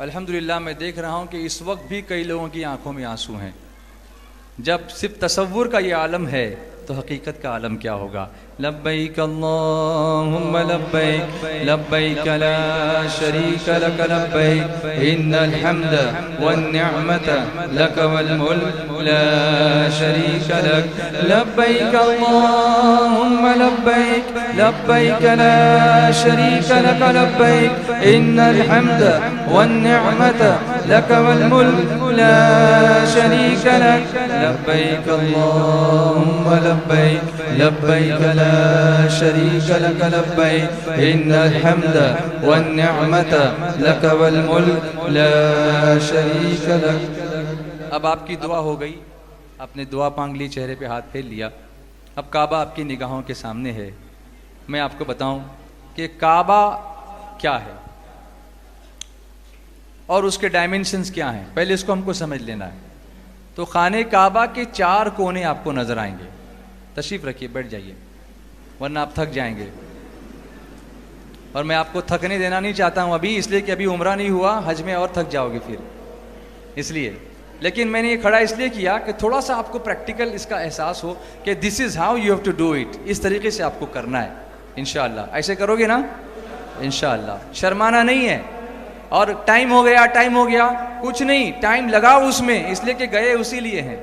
अल्हम्दुलिल्लाह मैं देख रहा हूँ कि इस वक्त भी कई लोगों की आंखों में आंसू हैं। जब सिर्फ तसव्वुर का ये आलम है तो हकीकत का आलम क्या होगा। लब्बैक अल्लाहुम्मा लब्बैक लब्बैक ला शरीक लक लब्बैक इन्नल हम्द वन निअमत लक वल मुल्क ला शरीक लक लब्बैक अल्लाहुम्मा लब्बैक लब्बैक ला शरीक लक लब्बैक इन्नल हम्द वन निअमत लक वल मुल्क ला शरीक लक लब्बैक अल्लाहुम्मा लब्बैक लब्बैक ला शरीक लक लब्बैक इन्नल हम्द वन निअमत लक वल मुल्क ला शरीक लक। अब आपकी दुआ हो गई, आपने दुआ मांग ली, चेहरे पे हाथ फेर लिया। अब काबा आपकी निगाहों के सामने है। मैं आपको बताऊं कि काबा क्या है और उसके डायमेंशंस क्या हैं, पहले इसको हमको समझ लेना है। तो खाने काबा के 4 कोने आपको नजर आएंगे। तशरीफ रखिए, बैठ जाइए, वरना आप थक जाएंगे। और मैं आपको थकने देना नहीं चाहता हूं अभी, इसलिए कि अभी उम्रा नहीं हुआ, हज में और थक जाओगे फिर, इसलिए। लेकिन मैंने ये खड़ा इसलिए किया कि थोड़ा सा आपको प्रैक्टिकल इसका एहसास हो कि this is how you have to do it. इस तरीके से आपको करना है इंशाअल्लाह। ऐसे करोगे ना इंशाअल्लाह, शर्माना नहीं है। और टाइम हो गया, टाइम हो गया, कुछ नहीं, टाइम लगाओ उसमें, इसलिए कि गए उसी लिए हैं,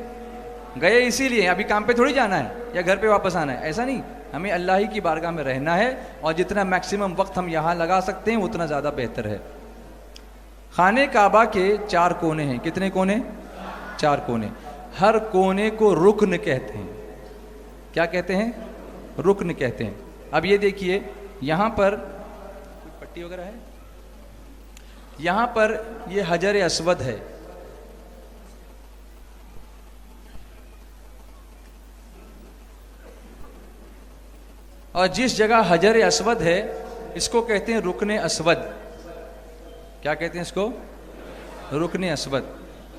गए इसीलिए। अभी काम पे थोड़ी जाना है या घर पे वापस आना है, ऐसा नहीं। हमें अल्लाह ही की बारगाह में रहना है और जितना मैक्सिमम वक्त हम यहाँ लगा सकते हैं उतना ज़्यादा बेहतर है। खाने काबा के 4 कोने हैं। कितने कोने? 4 कोने। हर कोने को रुकन कहते हैं। क्या कहते हैं? रुकन कहते हैं। अब ये देखिए, यहाँ पर कोई पट्टी वगैरह है, यहाँ पर ये हजर अस्वद है। और जिस जगह हजर अस्वद है इसको कहते हैं रुकने अस्वद। क्या कहते हैं इसको? रुकने अस्वद।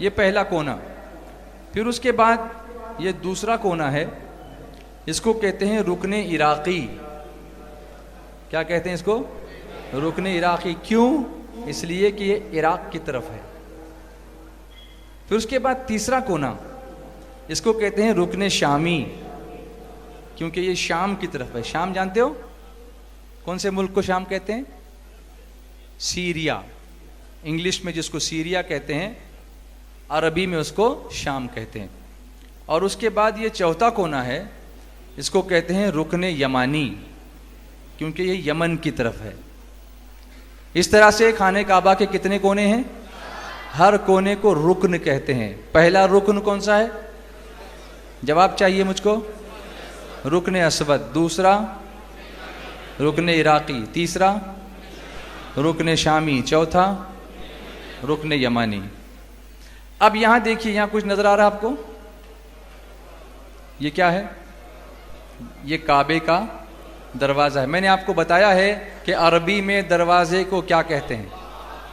ये पहला कोना। फिर उसके बाद ये दूसरा कोना है, इसको कहते हैं रुकने इराकी। क्या कहते हैं इसको? रुकने इराकी। क्यों? इसलिए कि ये इराक की तरफ है। फिर उसके बाद तीसरा कोना, इसको कहते हैं रुकने शामी, क्योंकि ये शाम की तरफ है। शाम जानते हो? कौन से मुल्क को शाम कहते हैं? सीरिया। इंग्लिश में जिसको सीरिया कहते हैं, अरबी में उसको शाम कहते हैं। और उसके बाद ये चौथा कोना है, इसको कहते हैं रुकने यमानी, क्योंकि ये यमन की तरफ है। इस तरह से खाने काबा के कितने कोने हैं? हर कोने को रुकन कहते हैं। पहला रुकन कौन सा है? जवाब चाहिए मुझको। रुकने अस्वद। दूसरा रुकने इराकी। तीसरा रुकने शामी। चौथा रुकने यमानी। अब यहां देखिए, यहां कुछ नजर आ रहा है आपको? ये क्या है? ये काबे का दरवाजा है। मैंने आपको बताया है कि अरबी में दरवाजे को क्या कहते हैं?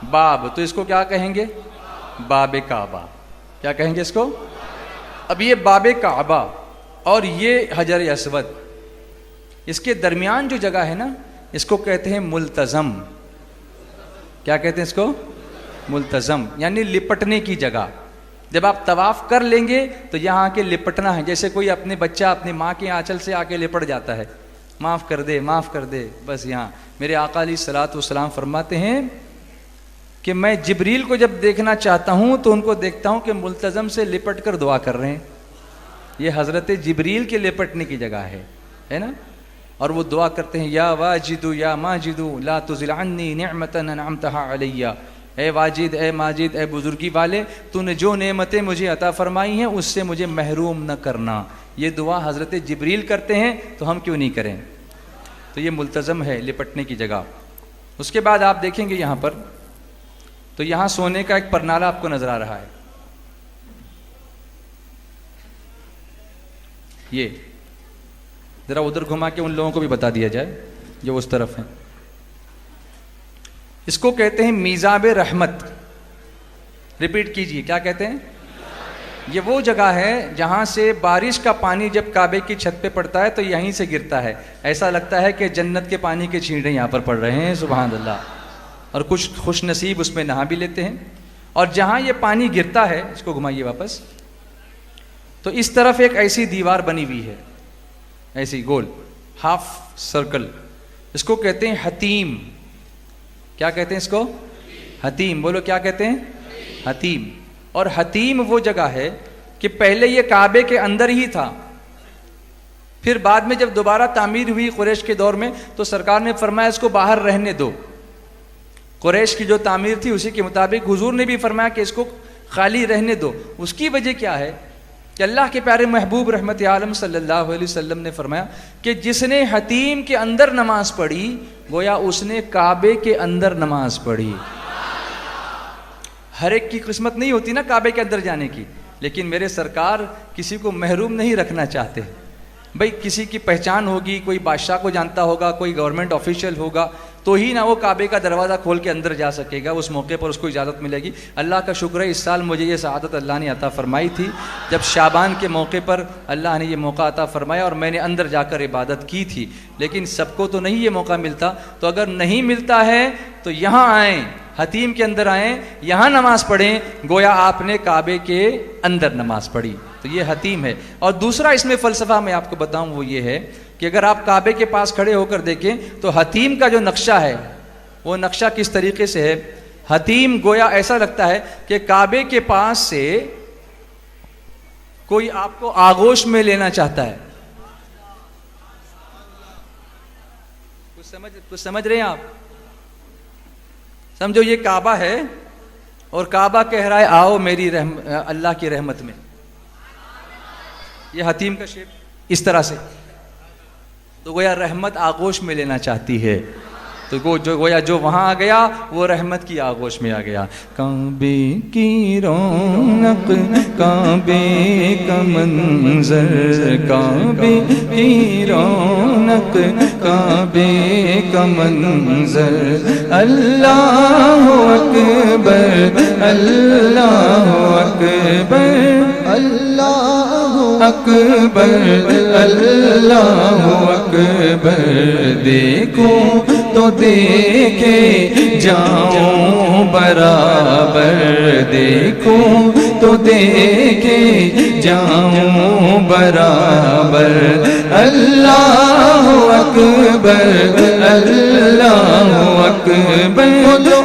बाब। तो इसको क्या कहेंगे? बाबे काबा। क्या कहेंगे इसको? अब ये बाबे काबा और ये हजर अस्वद, इसके दरमियान जो जगह है ना, इसको कहते हैं मुल्तज़म। क्या कहते हैं इसको? मुल्तज़म, यानी लिपटने की जगह। जब आप तवाफ कर लेंगे तो यहाँ आके लिपटना है। जैसे कोई अपने बच्चा अपनी माँ के आंचल से आके लिपट जाता है, माफ़ कर दे, माफ़ कर दे, बस यहाँ। मेरे आका अलैहिस्सलातु वस्सलाम फरमाते हैं कि मैं जिब्रील को जब देखना चाहता हूँ तो उनको देखता हूँ कि मुल्तज़म से लिपट कर दुआ कर रहे हैं। ये हज़रत जिब्रील के लिपटने की जगह है ना। और वो दुआ करते हैं, या वाजिदु या माजिदु ला तुज़िल अन्नी निअमतन अनअमतहा अलैया। ए वाजिद, ए माजिद, ए बुजुर्गी वाले, तूने जो नेमतें मुझे अता फरमाई हैं उससे मुझे महरूम न करना। ये दुआ हज़रत जिब्रील करते हैं, तो हम क्यों नहीं करें? तो ये मुल्तज़म है, लिपटने की जगह। उसके बाद आप देखेंगे यहाँ पर, तो यहाँ सोने का एक परनाला आपको नज़र आ रहा है। ये ज़रा उधर घुमा के उन लोगों को भी बता दिया जाए जो उस तरफ हैं। इसको कहते हैं मीज़ाब रहमत। रिपीट कीजिए, क्या कहते हैं? ये वो जगह है जहाँ से बारिश का पानी जब काबे की छत पे पड़ता है तो यहीं से गिरता है। ऐसा लगता है कि जन्नत के पानी के छींटे यहाँ पर पड़ रहे हैं। सुभान अल्लाह। और कुछ खुश नसीब उसमें नहा भी लेते हैं। और जहाँ ये पानी गिरता है, इसको घुमाइए वापस, तो इस तरफ एक ऐसी दीवार बनी हुई है, ऐसी गोल हाफ सर्कल, इसको कहते हैं हतीम। क्या कहते हैं इसको? हतीम। बोलो क्या कहते हैं? हतीम। और हतीम वो जगह है कि पहले ये काबे के अंदर ही था, फिर बाद में जब दोबारा तामीर हुई कुरैश के दौर में तो सरकार ने फरमाया इसको बाहर रहने दो। कुरैश की जो तामीर थी उसी के मुताबिक हुजूर ने भी फरमाया कि इसको खाली रहने दो। उसकी वजह क्या है कि अल्लाह के प्यारे महबूब रहमत आलम सल्लल्लाहु अलैहि वसल्लम ने फरमाया कि जिसने हतीम के अंदर नमाज पढ़ी गोया उसने काबे के अंदर नमाज पढ़ी। हर एक की किस्मत नहीं होती ना काबे के अंदर जाने की, लेकिन मेरे सरकार किसी को महरूम नहीं रखना चाहते। भाई किसी की पहचान होगी, कोई बादशाह को जानता होगा, कोई गवर्नमेंट ऑफिशियल होगा, तो ही ना वो काबे का दरवाज़ा खोल के अंदर जा सकेगा, उस मौके पर उसको इजाज़त मिलेगी। अल्लाह का शुक्र है इस साल मुझे ये सआदत अल्लाह ने अता फरमाई थी, जब शाबान के मौके पर अल्लाह ने ये मौका अता फरमाया और मैंने अंदर जाकर इबादत की थी। लेकिन सबको तो नहीं ये मौका मिलता, तो अगर नहीं मिलता है तो यहाँ आएँ, हतीम के अंदर आएँ, यहाँ नमाज पढ़ें, गोया आपने काबे के अंदर नमाज पढ़ी। तो ये हतीम है। और दूसरा इसमें फ़लसफ़ा मैं आपको बताऊं वो ये है कि अगर आप काबे के पास खड़े होकर देखें तो हतीम का जो नक्शा है वो नक्शा किस तरीके से है। हतीम गोया ऐसा लगता है कि काबे के पास से कोई आपको आगोश में लेना चाहता है। कुछ समझ रहे हैं आप? समझो ये काबा है और काबा कह रहा है आओ मेरी अल्लाह की रहमत में। ये हतीम का शेप इस तरह से, तो गोया रहमत आगोश में लेना चाहती है, तो गोया जो वहां आ गया वो रहमत की आगोश में आ गया। काबे की रौनक, काबे का मंजर, काबे की रौनक, काबे का मंजर, अल्लाह अकबर, अल्लाह अकबर, अल्लाह अकबर, अल्लाह अकबर। देखो तो देखे जाऊं बराबर, देखो तो देखे जाऊं बराबर, अल्लाह अकबर, अल्लाह अकबर,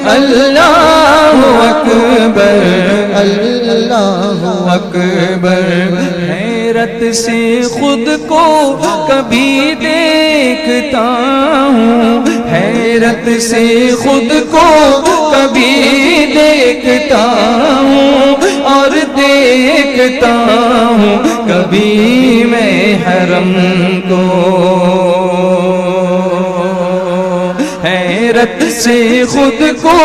अल्लाह अकबर, अल्लाह अकबर। हैरत से खुद को कभी देखता हूँ, हैरत से खुद को कभी देखता हूँ और देखता हूँ कभी मैं हरम को। हैरत से खुद को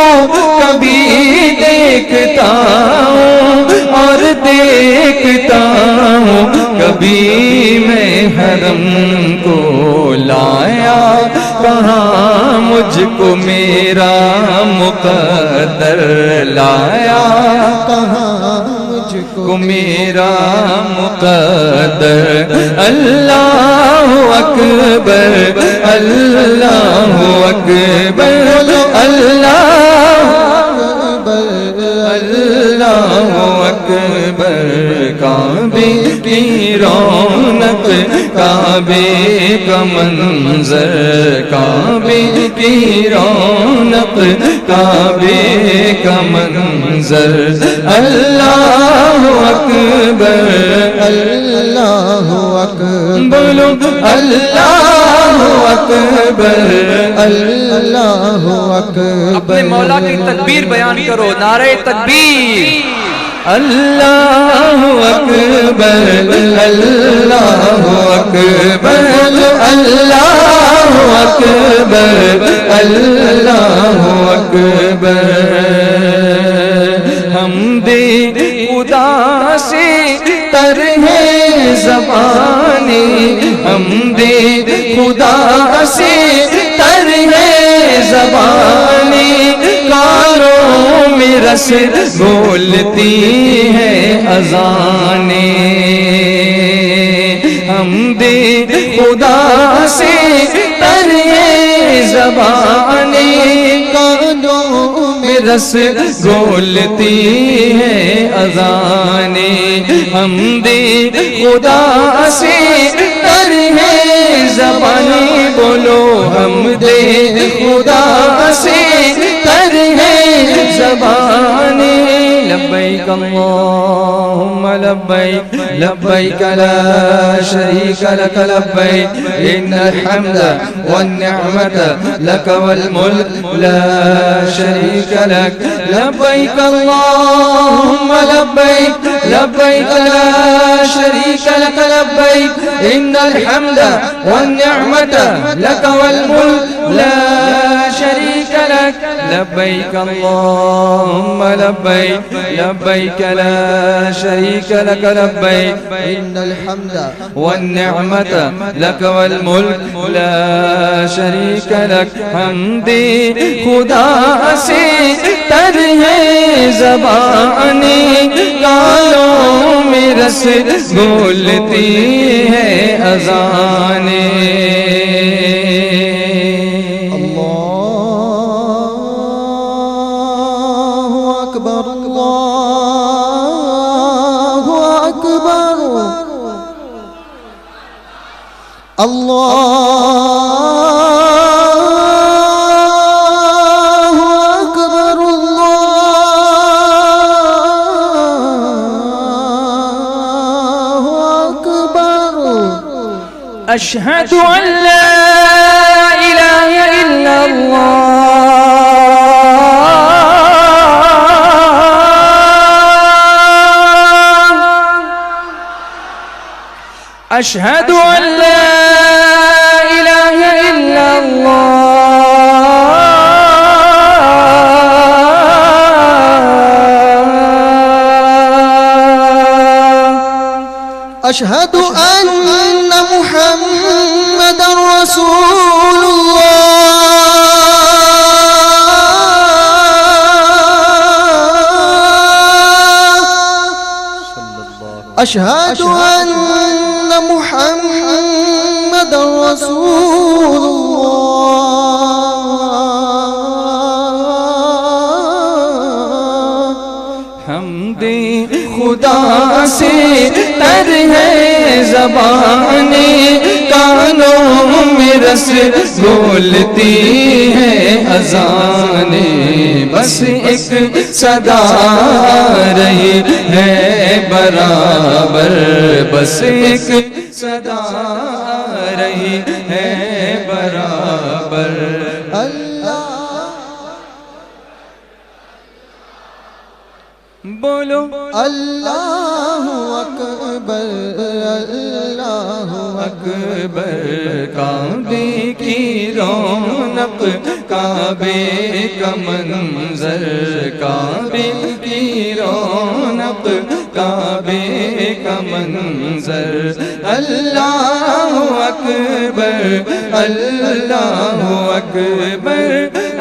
कभी देखता हूँ और देखता हूँ कभी मैं हरम को। लाया कहाँ मुझको मेरा मुक़द्दर, लाया कहाँ मुझको मेरा मुक़द्दर, अल्लाह अकबर, अल्लाह अकबर, अल्लाह अकबर। काबे की रौनक, काबे का मंजर, काबे की रौनक, काबे का मंजर, अल्लाह अकबर, अल्लाह अकबर। बोलो अल्लाह अकबर, अल्लाह अकबर। अपने मौला की तकबीर बयान करो, नारे तकबीर। अल्लाह अकबर, अल्लाह अकबर, अल्लाह अकबर, अल्लाह अकबर। हमदे खुदा से तर है ज़बाने, हमदे खुदा से तर है ज़बाने, कानों में रस बोलती है अज़ाने। हमदे खुदा से तर है ज़बाने, कानों रस घोलती है अज़ाने, हमदे खुदा से तर है ज़बाने, बोलो हमदे खुदा से तर है ज़बाने। लब्बैक अल्लाहुम्मा लब्बैक, लब्बैक ला शरीक लक लब्बैक, इन्नल हम्द वन निअमत लक वल मुल्क ला शरीक लक। लब्बैक अल्लाहुम्मा लब्बैक, लब्बैक ला शरीक लक लब्बैक, इन्नल हम्द वन निअमत लक वल मुल्क ला शरीक लक। लब्बैक अल्लाहुम्मा लब्बैक, लब्बैक ला शरीक लक लब्बैक, इन्नल हम्द वन निअमत लक वल मुल्क ला शरीक लक। हमदे खुदा से तर है ज़बाने, गालों में रस घोलती है अज़ाने। अल्लाहु अकबर, अल्लाहु अकबर, अल्लाहु अकबर, अल्लाहु अकबर। अशहदु अन ला इलाहा इल्लल्लाह, अशहदु अन ला इलाहा इल्लल्लाह, अशहदु अन्न मुहम्मदर रसूलुल्लाह, अशहदु अन्न मुहम्मदर रसूलुल्लाह। हमदे खुदा से तर है ज़बाने, कानों में रस घोलती है अज़ाने। बस एक सदा रही है बराबर, बस एक सदा रही है बराबर। बोलो अल्लाहु अकबर, अल्लाहु अकबर। काबे की रौनक, काबे का मंजर, काबे की रौनक, काबे का मंजर। अल्लाहु अकबर, अल्लाहु अकबर,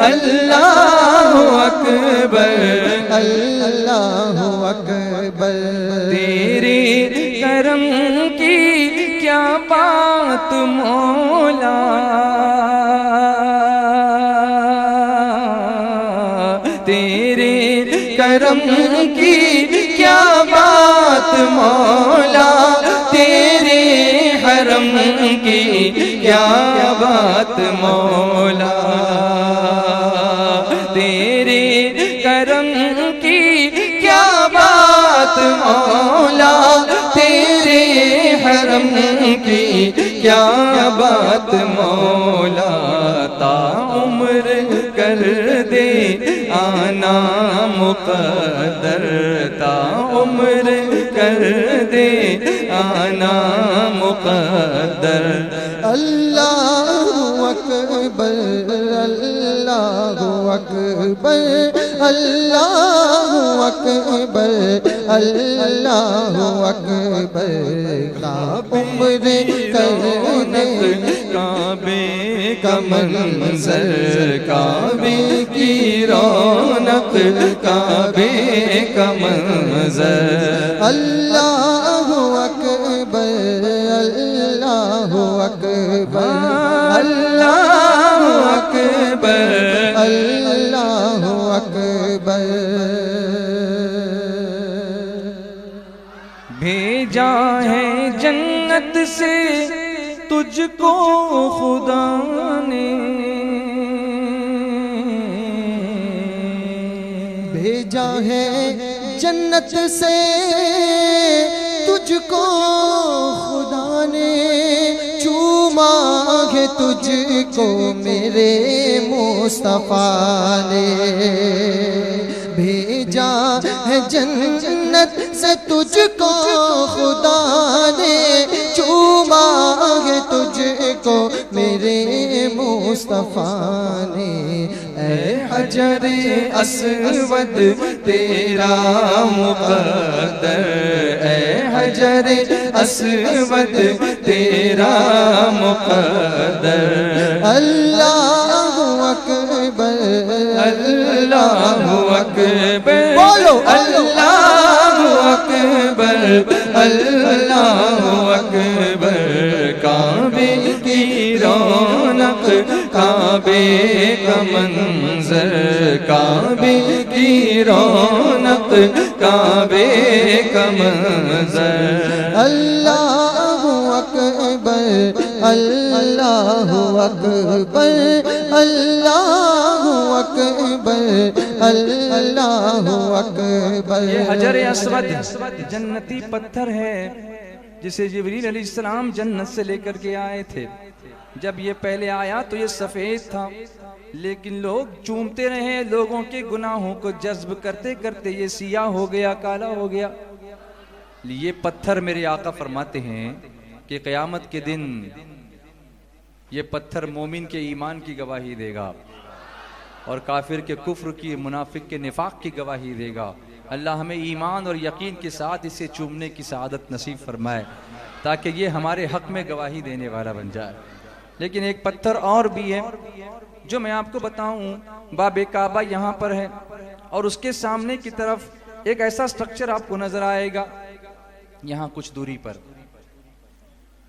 अल्लाहु अकबर, अल्लाहु अकबर। तेरे करम की क्या बात मौला, तेरे करम की क्या बात मौला, तेरे हरम की क्या बात मौला, तेरे करम की क्या बात मौला, तेरे हरम की क्या बात मौला। ताउम्र कर दे आना मुक़द्दर, ताउम्र कर दे आना मुक़द्दर। अल्लाहु अकबर, अल्लाहु अकबर, अल्लाहु अकबर, अल्लाहु अकबर। उम्र करने काबे का मंजर, काबे की रौनक, काबे का मंजर। अल्लाहु अकबर, अल्लाहु अकबर, अल्लाहु अकबर, अल्लाहु अकबर। जन्नत से तुझको खुदा ने भेजा है, जन्नत से तुझको खुदा ने चूमा है, तुझको मेरे मुस्तफा ने भेजा है, जन्नत से तुझको खुदा ने चूमा है, तुझको मेरे मुस्तफा ने। ऐ हजरे अस्वद तेरा मुक़द्दर, ऐ हजरे अस्वद तेरा मुक़द्दर। अल्लाहु अकबर, अल्लाहु अकबर, बोलो अल्लाहु अकबर, अल्लाहु अकबर। काबे की रौनक, काबे का मंजर, काबे की रौनक, काबे का मंजर। अल्लाहु अकबर, अल्लाहु अकबर, अल्लाहु अकबर, अल्लाहु अकबर। ये हजर अस्वद जन्नती पत्थर है जिसे जिब्रील अलैहिस्सलाम जन्नत से लेकर के आए थे। जब ये पहले आया तो ये सफेद था, लेकिन लोग चूमते रहे, लोगों के गुनाहों को जज्ब करते करते ये सियाह हो गया, काला हो गया। ये पत्थर मेरे आका फरमाते हैं कि क़यामत के दिन ये पत्थर मोमिन के ईमान की गवाही देगा और काफिर के कुफ्र की, मुनाफिक के निफाक की गवाही देगा। अल्लाह हमें ईमान और यकीन के साथ इसे चूमने की सआदत नसीब फरमाए ताकि ये हमारे हक में गवाही देने वाला बन जाए। लेकिन एक पत्थर और भी है जो मैं आपको बताऊं। बाबे काबा यहाँ पर है और उसके सामने की तरफ एक ऐसा स्ट्रक्चर आपको नजर आएगा, यहाँ कुछ दूरी पर,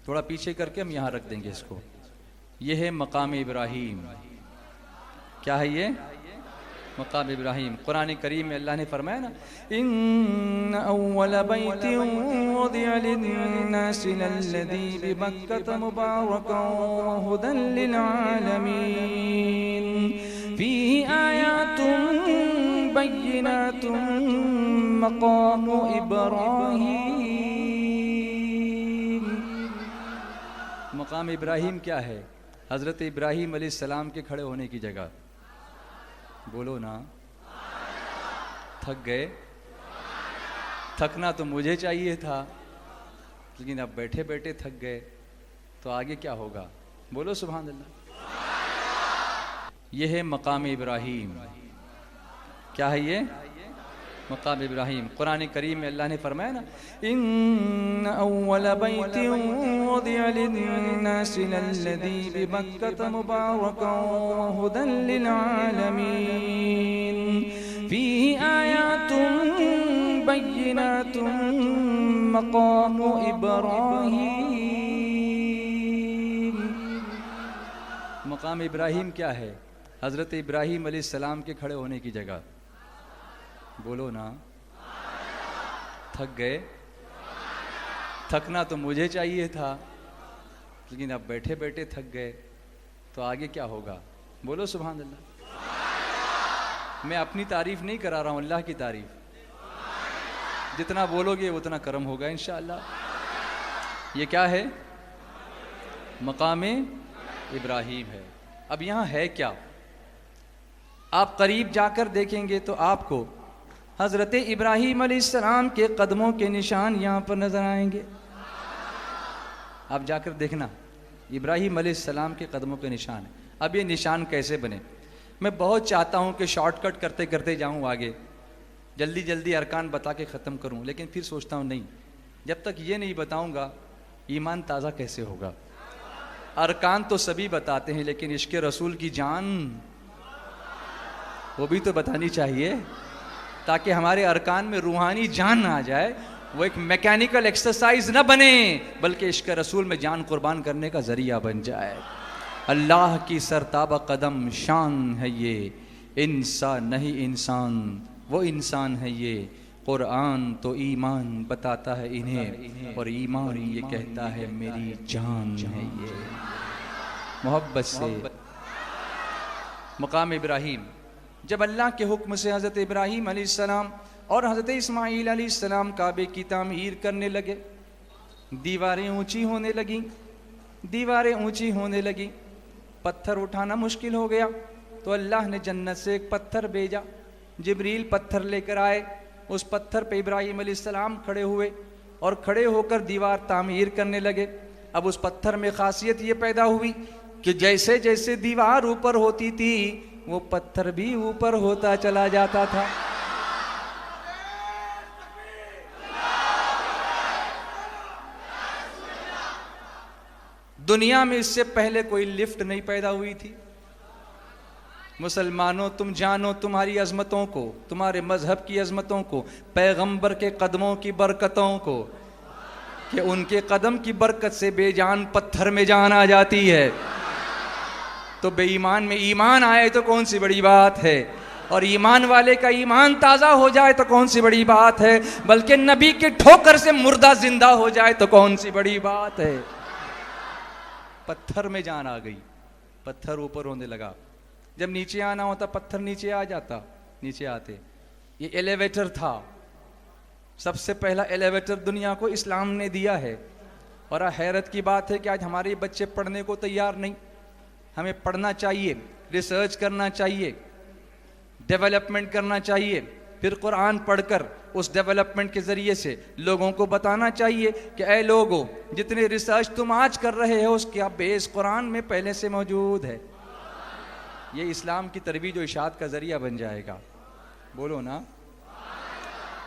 थोड़ा पीछे करके हम यहाँ रख देंगे इसको। यह है मकाम इब्राहीम। क्या है ये? मकाम इब्राहीम। कुरान करीम में अल्लाह ने फरमाया ना, इन्न अव्वल बैतिन वुदिअ लिन्नासि लल्लज़ी बिबक्कत मुबारकन व हुदन लिल आलमीन फीही आयातुन बय्यिनातुन मकाम इब्राहीम। मकाम इब्राहीम क्या है? हज़रत इब्राहीम अलैहिस्सलाम के खड़े होने की जगह। बोलो ना, थक गए? थकना तो मुझे चाहिए था, लेकिन अब बैठे बैठे थक गए तो आगे क्या होगा? बोलो सुभान अल्लाह। यह है मकाम इब्राहीम। क्या है ये? मकाम इब्राहीम। कुरान करीम में अल्लाह ने फरमाया ना, इन्न अव्वल बैतिन वुदिअ लिन्नासि लल्लज़ी बिबक्कत मुबारकन व हुदन लिल आलमीन फीही आयातुन बय्यिनातुन मकाम इब्राहीम। मकाम इब्राहीम क्या है? हज़रत इब्राहीम अलैहिस्सलाम के खड़े होने की जगह। बोलो ना, थक गए? थकना तो मुझे चाहिए था, लेकिन अब बैठे बैठे थक गए तो आगे क्या होगा? बोलो सुभान अल्लाह। मैं अपनी तारीफ नहीं करा रहा हूं, अल्लाह की तारीफ। जितना बोलोगे उतना करम होगा इंशाअल्लाह। ये क्या है? मकाम इब्राहीम है। अब यहाँ है क्या? आप करीब जाकर देखेंगे तो आपको हज़रत इब्राहीम अलैहिस्सलाम के कदमों के निशान यहाँ पर नजर आएंगे। आप जाकर देखना, इब्राहीम अलैहिस्सलाम के कदमों के निशान है। अब ये निशान कैसे बने? मैं बहुत चाहता हूँ कि शॉर्टकट करते करते जाऊँ आगे, जल्दी जल्दी अरकान बता के ख़त्म करूँ, लेकिन फिर सोचता हूँ नहीं, जब तक ये नहीं बताऊँगा ईमान ताज़ा कैसे होगा? अरकान तो सभी बताते हैं, लेकिन इश्क़ रसूल की जान वो भी तो बतानी चाहिए, ताकि हमारे अरकान में रूहानी जान आ जाए। वो एक मैकेनिकल एक्सरसाइज न बने, बल्कि इश्क़ रसूल में जान कुर्बान करने का ज़रिया बन जाए। अल्लाह की सरताबा कदम शान है ये, इंसान नहीं इंसान वो इंसान है ये, कुरान तो ईमान बताता है इन्हें, और ईमान ये कहता है मेरी जान है ये। मोहब्बत से मकाम इब्राहीम, जब अल्लाह के हुक्म से हज़रत इब्राहीम अलैहिस्सलाम और हज़रत इस्माईल अलैहिस्सलाम काबे की तामीर करने लगे, दीवारें ऊंची होने लगी, दीवारें ऊंची होने लगी, पत्थर उठाना मुश्किल हो गया, तो अल्लाह ने जन्नत से एक पत्थर भेजा। जिब्रील पत्थर लेकर आए, उस पत्थर पे इब्राहीम अलैहिस्सलाम खड़े हुए और खड़े होकर दीवार तामीर करने लगे। अब उस पत्थर में खासियत ये पैदा हुई कि जैसे जैसे दीवार ऊपर होती थी वो पत्थर भी ऊपर होता चला जाता था। दुनिया में इससे पहले कोई लिफ्ट नहीं पैदा हुई थी। मुसलमानों, तुम जानो तुम्हारी अजमतों को, तुम्हारे मजहब की अजमतों को, पैगंबर के कदमों की बरकतों को, कि उनके कदम की बरकत से बेजान पत्थर में जान आ जाती है। तो बेईमान में ईमान आए तो कौन सी बड़ी बात है, और ईमान वाले का ईमान ताज़ा हो जाए तो कौन सी बड़ी बात है, बल्कि नबी के ठोकर से मुर्दा जिंदा हो जाए तो कौन सी बड़ी बात है। पत्थर में जान आ गई, पत्थर ऊपर होने लगा। जब नीचे आना होता पत्थर नीचे आ जाता, नीचे आते। ये एलिवेटर था, सबसे पहला एलिवेटर दुनिया को इस्लाम ने दिया है। और हैरत की बात है कि आज हमारे बच्चे पढ़ने को तैयार नहीं। हमें पढ़ना चाहिए, रिसर्च करना चाहिए, डेवलपमेंट करना चाहिए, फिर कुरान पढ़कर उस डेवलपमेंट के ज़रिए से लोगों को बताना चाहिए कि ऐ लोगों, जितने रिसर्च तुम आज कर रहे हो उसका बेस कुरान में पहले से मौजूद है। ये इस्लाम की तरवीज और इशाअत का ज़रिया बन जाएगा। बोलो ना।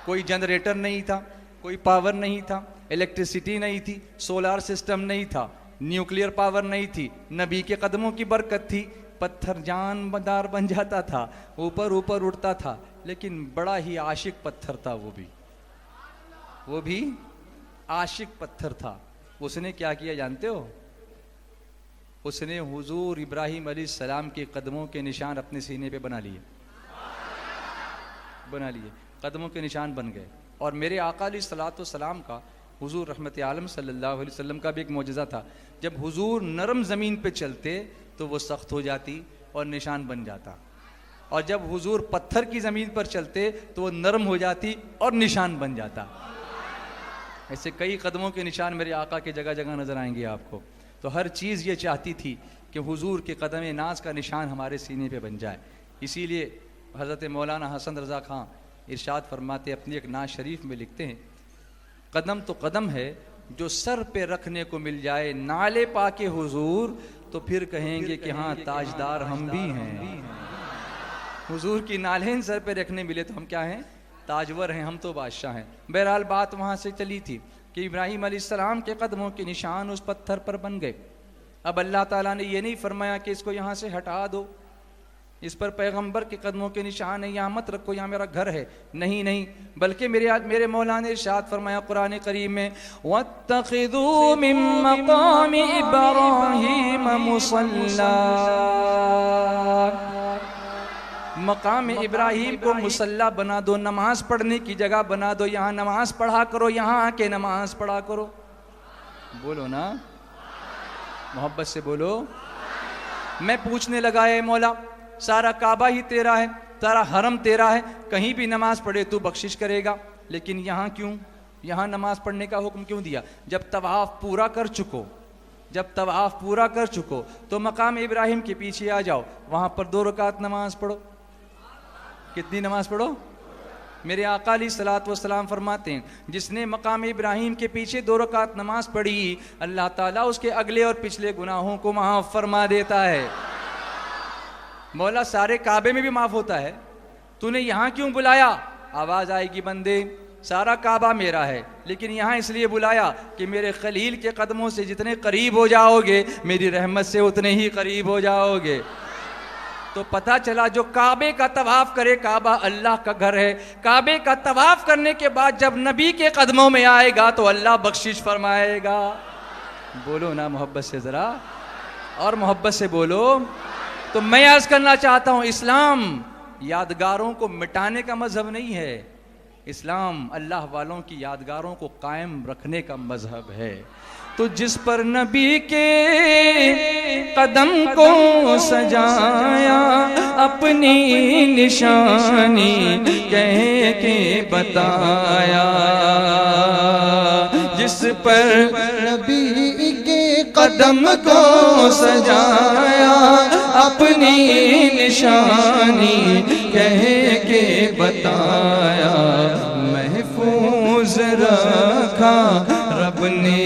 कोई जनरेटर नहीं था, कोई पावर नहीं था, इलेक्ट्रिसिटी नहीं थी, सोलार सिस्टम नहीं था, न्यूक्लियर पावर नहीं थी, नबी के कदमों की बरकत थी। पत्थर जानदार बन जाता था, ऊपर ऊपर उड़ता था, लेकिन बड़ा ही आशिक पत्थर था। वो भी आशिक पत्थर था। उसने क्या किया जानते हो? उसने हुजूर इब्राहीम अलैहिस्सलाम के कदमों के निशान अपने सीने पे बना लिए, कदमों के निशान बन गए। और मेरे आका अलैहिस्सलातु वस्सलाम का, हुजूर रहमत आलम सल्लल्लाहु अलैहि वसल्लम का भी एक मौजज़ा था। जब हुजूर नरम ज़मीन पे चलते तो वो सख्त हो जाती और निशान बन जाता, और जब हुजूर पत्थर की ज़मीन पर चलते तो वो नरम हो जाती और निशान बन जाता। ऐसे कई कदमों के निशान मेरे आका के जगह जगह नज़र आएंगे आपको। तो हर चीज़ ये चाहती थी कि हुजूर के कदम नाज का निशान हमारे सीने पे बन जाए। इसीलिए हज़रत मौलाना हसन रज़ा खां इरशाद फरमाते, अपनी एक नाज शरीफ में लिखते हैं, कदम तो कदम है जो सर पे रखने को मिल जाए नाले पाके हुजूर, तो फिर कहेंगे कि हाँ ताजदार हम भी हैं। हुजूर की नालें सर पे रखने मिले तो हम क्या हैं? ताजवर हैं, हम तो बादशाह हैं। बहरहाल बात वहाँ से चली थी कि इब्राहीम अलैहिस्सलाम के कदमों के निशान उस पत्थर पर बन गए। अब अल्लाह ताला ने ये नहीं फरमाया कि इसको यहाँ से हटा दो, इस पर पैगंबर के कदमों के निशान है, यहाँ मत रखो, यहाँ मेरा घर है। नहीं नहीं, बल्कि मेरे मौला ने इरशाद फरमाया कुरान करीम में, वत्तखिज़ू मिन मक़ामि इब्राहीम मुसल्ला, मकाम इब्राहीम को मुसल्ला बना दो, नमाज पढ़ने की जगह बना दो, यहाँ नमाज पढ़ा करो, यहाँ आके नमाज पढ़ा करो। बोलो ना, मोहब्बत से बोलो। मैं पूछने लगा, ए मौला, सारा काबा ही तेरा है, सारा हरम तेरा है, कहीं भी नमाज पढ़े तू बख्शिश करेगा, लेकिन यहाँ क्यों, यहाँ नमाज पढ़ने का हुक्म क्यों दिया? जब तवाफ पूरा कर चुको तो मकाम इब्राहीम के पीछे आ जाओ, वहाँ पर 2 रकात नमाज पढ़ो। कितनी नमाज पढ़ो? मेरे आका अलैहिस्सलातु वस्सलाम फरमाते हैं, जिसने मकाम इब्राहीम के पीछे 2 रकात नमाज पढ़ी, अल्लाह ताला उसके अगले और पिछले गुनाहों को माफ़ फरमा देता है। मौला, सारे काबे में भी माफ़ होता है, तूने यहाँ क्यों बुलाया? आवाज़ आएगी, बंदे सारा काबा मेरा है, लेकिन यहाँ इसलिए बुलाया कि मेरे खलील के कदमों से जितने करीब हो जाओगे मेरी रहमत से उतने ही करीब हो जाओगे। तो पता चला जो काबे का तवाफ करे, काबा अल्लाह का घर है, काबे का तवाफ करने के बाद जब नबी के कदमों में आएगा तो अल्लाह बख्शिश फरमाएगा। बोलो ना मोहब्बत से ज़रा, और मोहब्बत से बोलो। तो मैं अर्ज़ करना चाहता हूँ, इस्लाम यादगारों को मिटाने का मजहब नहीं है, इस्लाम अल्लाह वालों की यादगारों को कायम रखने का मजहब है। तो जिस पर नबी के कदम को सजाया, अपनी निशानी कह के बताया, जिस पर नबी के कदम को सजाया, अपनी निशानी कह के बताया, महफूज रखा रब ने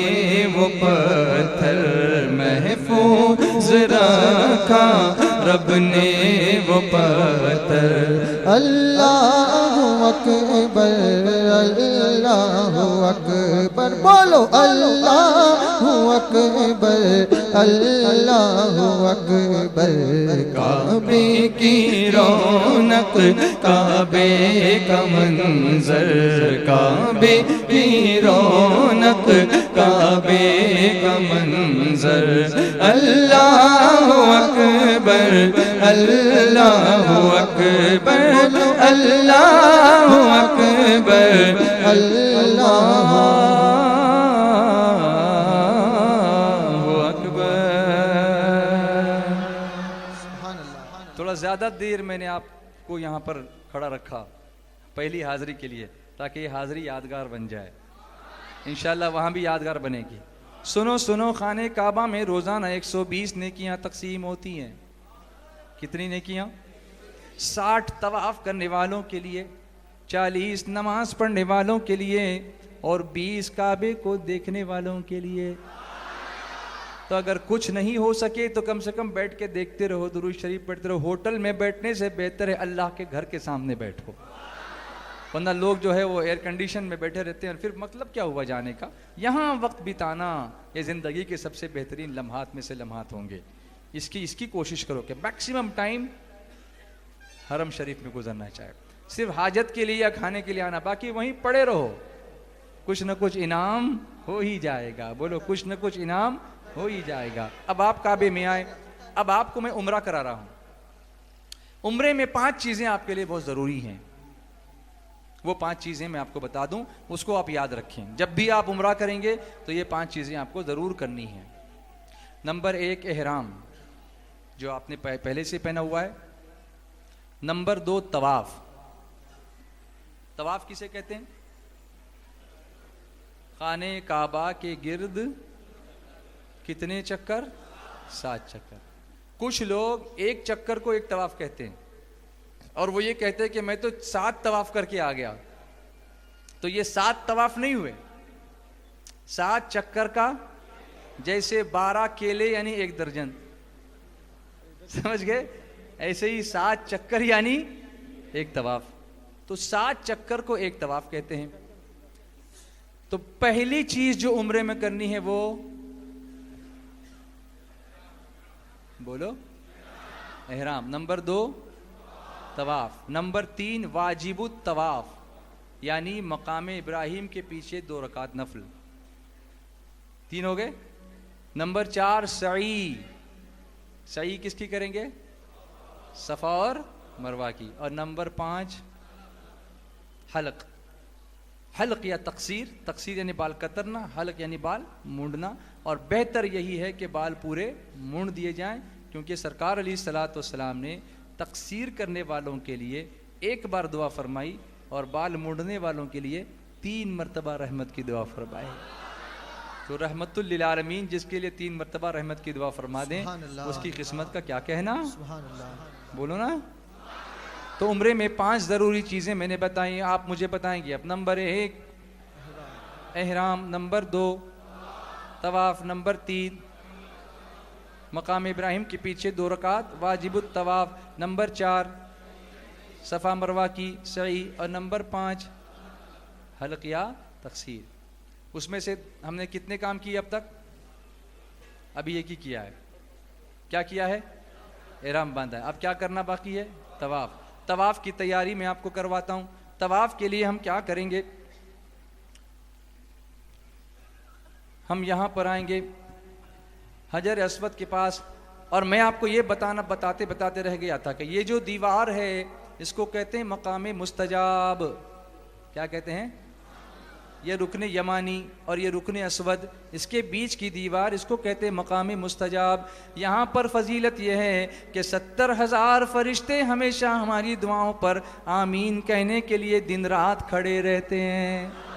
वो पत्थर, महफूज रखा रब ने वो पत्थर। अल्लाहु अकबर, अल्लाहु अकबर, बोलो अल्लाहु अकबर, अल्लाहु अकबर। काबे की रौनक, काबे का मंजर, काबे की रौनक, काबे का मंजर। अल्लाहु अकबर, अल्लाहु अकबर, अल्लाहु अकबर, अल्लाहु अकबर। थोड़ा ज़्यादा देर मैंने आपको यहाँ पर खड़ा रखा पहली हाज़िरी के लिए, ताकि ये हाज़िरी यादगार बन जाए। इंशाल्लाह वहाँ भी यादगार बनेगी। सुनो सुनो, खाने काबा में रोज़ाना 120 नेकियां तकसीम होती हैं। कितनी नेकियां? 60 तवाफ़ करने वालों के लिए, 40 नमाज पढ़ने वालों के लिए और 20 काबे को देखने वालों के लिए। तो अगर कुछ नहीं हो सके तो कम से कम बैठ के देखते रहो, दुरूद शरीफ पढ़ते रहो। होटल में बैठने से बेहतर है अल्लाह के घर के सामने बैठो, वरना लोग जो है वो एयर कंडीशन में बैठे रहते हैं, फिर मतलब क्या हुआ जाने का। यहाँ वक्त बिताना ये ज़िंदगी के सबसे बेहतरीन लम्हात में से लम्हात होंगे। इसकी कोशिश करो कि मैक्सिमम टाइम हरम शरीफ में गुजरना चाहे। सिर्फ हाजत के लिए या खाने के लिए आना, बाकी वहीं पड़े रहो, कुछ न कुछ इनाम हो ही जाएगा। बोलो, कुछ न कुछ इनाम हो ही जाएगा। अब आप काबे में आए, अब आपको मैं उम्रा करा रहा हूँ। उम्रे में 5 चीज़ें आपके लिए बहुत ज़रूरी हैं। वो 5 चीज़ें मैं आपको बता दूं, उसको आप याद रखें। जब भी आप उम्रा करेंगे तो ये 5 चीज़ें आपको ज़रूर करनी है। नंबर 1 एहराम, जो आपने पहले से पहना हुआ है। नंबर 2 तवाफ। तवाफ किसे कहते हैं? खाने काबा के गिर्द कितने चक्कर? 7 चक्कर। कुछ लोग एक चक्कर को एक तवाफ कहते हैं, और वो ये कहते हैं कि मैं तो 7 तवाफ करके आ गया। तो ये 7 तवाफ नहीं हुए, 7 चक्कर का जैसे 12 केले यानी 1 दर्जन, समझ गए? ऐसे ही 7 चक्कर यानी 1 तवाफ। तो 7 चक्कर को 1 तवाफ कहते हैं। तो पहली चीज जो उम्रे में करनी है वो, बोलो, एहराम। नंबर 2 तवाफ। नंबर 3 वाजिबुत तवाफ, यानी मकाम इब्राहिम के पीछे 2 रकात नफल। 3 हो गए। नंबर 4 सई। सई किसकी करेंगे? सफा और मरवा की। और नंबर 5 हलक। हलक या तकसीर, तकसीर यानी बाल कतरना, हलक यानी बाल मूंडना। और बेहतर यही है कि बाल पूरे मूंड दिए जाएं, क्योंकि सरकार अलैहिस्सलातु वस्सलाम ने तकसीर करने वालों के लिए 1 बार दुआ फरमाई और बाल मूंडने वालों के लिए 3 मरतबा रहमत की दुआ फरमाई। तो रहमतुल लिल आलमीन जिसके लिए 3 मरतबा रहमत की दुआ फरमा दें, उसकी किस्मत का क्या कहना। बोलो ना। तो उम्रे में 5 ज़रूरी चीज़ें मैंने बताई, आप मुझे बताएंगे। अब नंबर 1 एहराम, नंबर 2 तवाफ, नंबर 3 मकाम इब्राहिम के पीछे 2 रकात वाजिबुत तवाफ, नंबर 4 सफ़ा मरवा की सई, और नंबर 5 हलक या तकसीर। उसमें से हमने कितने काम किए अब तक? अभी एक ही किया है। क्या किया है? एहराम बांधा है। अब क्या करना बाकी है? तवाफ। तवाफ की तैयारी मैं आपको करवाता हूँ। तवाफ के लिए हम क्या करेंगे? हम यहाँ पर आएंगे हजर अस्वद के पास, और मैं आपको ये बताते बताते रह गया था कि ये जो दीवार है इसको कहते हैं मकाम मुस्तजाब। क्या कहते हैं? ये रुकने यमानी और ये रुकने असवद, इसके बीच की दीवार, इसको कहते हैं मकामी मुस्तजाब। यहाँ पर फजीलत यह है कि 70,000 फरिश्ते हमेशा हमारी दुआओं पर आमीन कहने के लिए दिन रात खड़े रहते हैं।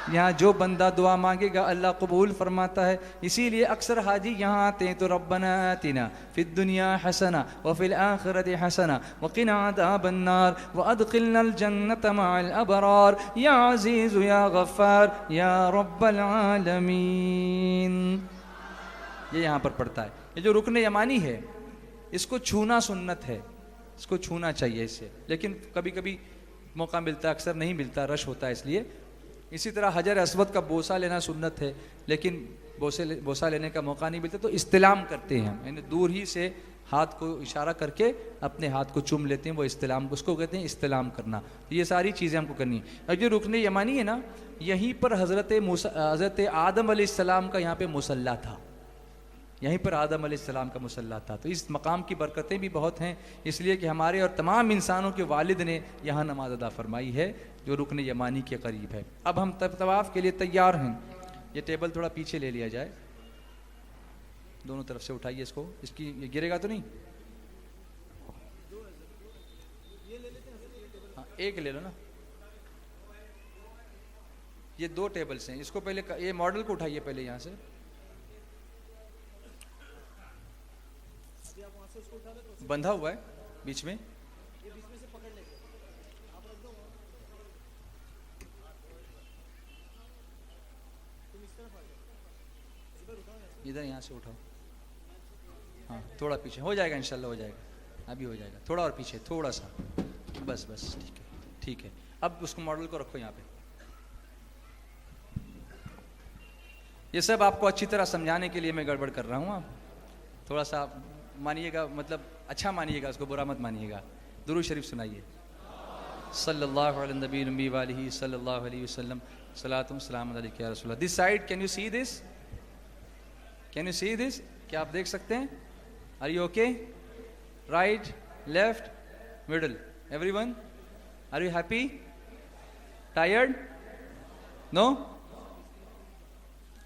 यहाँ जो बंदा दुआ मांगेगा अल्लाह कबूल फरमाता है। इसीलिए अक्सर हाजी यहाँ आते हैं तो रब्बना आतिना फिद दुनिया हसना व फिल आखिरति हसना व क़िना अज़ाबन्नार व अदखिलनल जन्नत मअल अबरार या अज़ीज़ या गफ़्फ़ार या रब्बल आलमीन। ये यहाँ पर पढ़ता है। ये जो रुकन यमानी है इसको छूना सुन्नत है, इसको छूना चाहिए इससे, लेकिन कभी कभी मौका मिलता है, अक्सर नहीं मिलता, रश होता है इसलिए। इसी तरह हजर असवद का बोसा लेना सुन्नत है, लेकिन बोसा लेने का मौका नहीं मिलता तो इस्तिलाम करते हैं, यानी दूर ही से हाथ को इशारा करके अपने हाथ को चूम लेते हैं, वो इस्तिलाम, उसको कहते हैं इस्तिलाम करना। तो ये सारी चीज़ें हमको करनी है। और जो रुकन यमानी है ना, यहीं पर हज़रत आदम अलैहिस्सलाम का यहाँ पे मुसल्ला था, यहीं पर आदम अलैहिस्सलाम का मुसल्ला था। तो इस मकाम की बरकतें भी बहुत हैं, इसलिए कि हमारे और तमाम इंसानों के वालिद ने यहाँ नमाज अदा फरमाई है जो रुकन यमानी के करीब है। अब हम तवाफ़ के लिए तैयार हैं। ये टेबल थोड़ा पीछे ले लिया जाए, दोनों तरफ से उठाइए इसको, इसकी ये गिरेगा तो नहीं? हाँ, एक ले लो ना, ये 2 टेबल्स हैं। इसको पहले ये मॉडल को उठाइए पहले यहाँ से, बंधा हुआ है बीच में। इधर यहाँ से उठाओ, हाँ थोड़ा पीछे हो जाएगा, इंशाल्लाह हो जाएगा, अभी हो जाएगा। थोड़ा और पीछे, थोड़ा सा, बस बस, ठीक है ठीक है। अब उसको मॉडल को रखो यहाँ पे। ये सब आपको अच्छी तरह समझाने के लिए मैं गड़बड़ कर रहा हूँ, आप थोड़ा सा मानिएगा, मतलब अच्छा मानिएगा, उसको बुरा मत मानिएगा। दुरूद शरीफ सुनाइए, सल्लल्लाहु अलैहि नबी व आलिहि सल्लल्लाहु अलैहि वसल्लम, सलातुम सलाम अलैका या रसूलल्लाह। This side, can you see this? Can you see this? क्या आप देख सकते हैं? Are you okay? Right, left, middle, everyone, are you happy? Tired? No?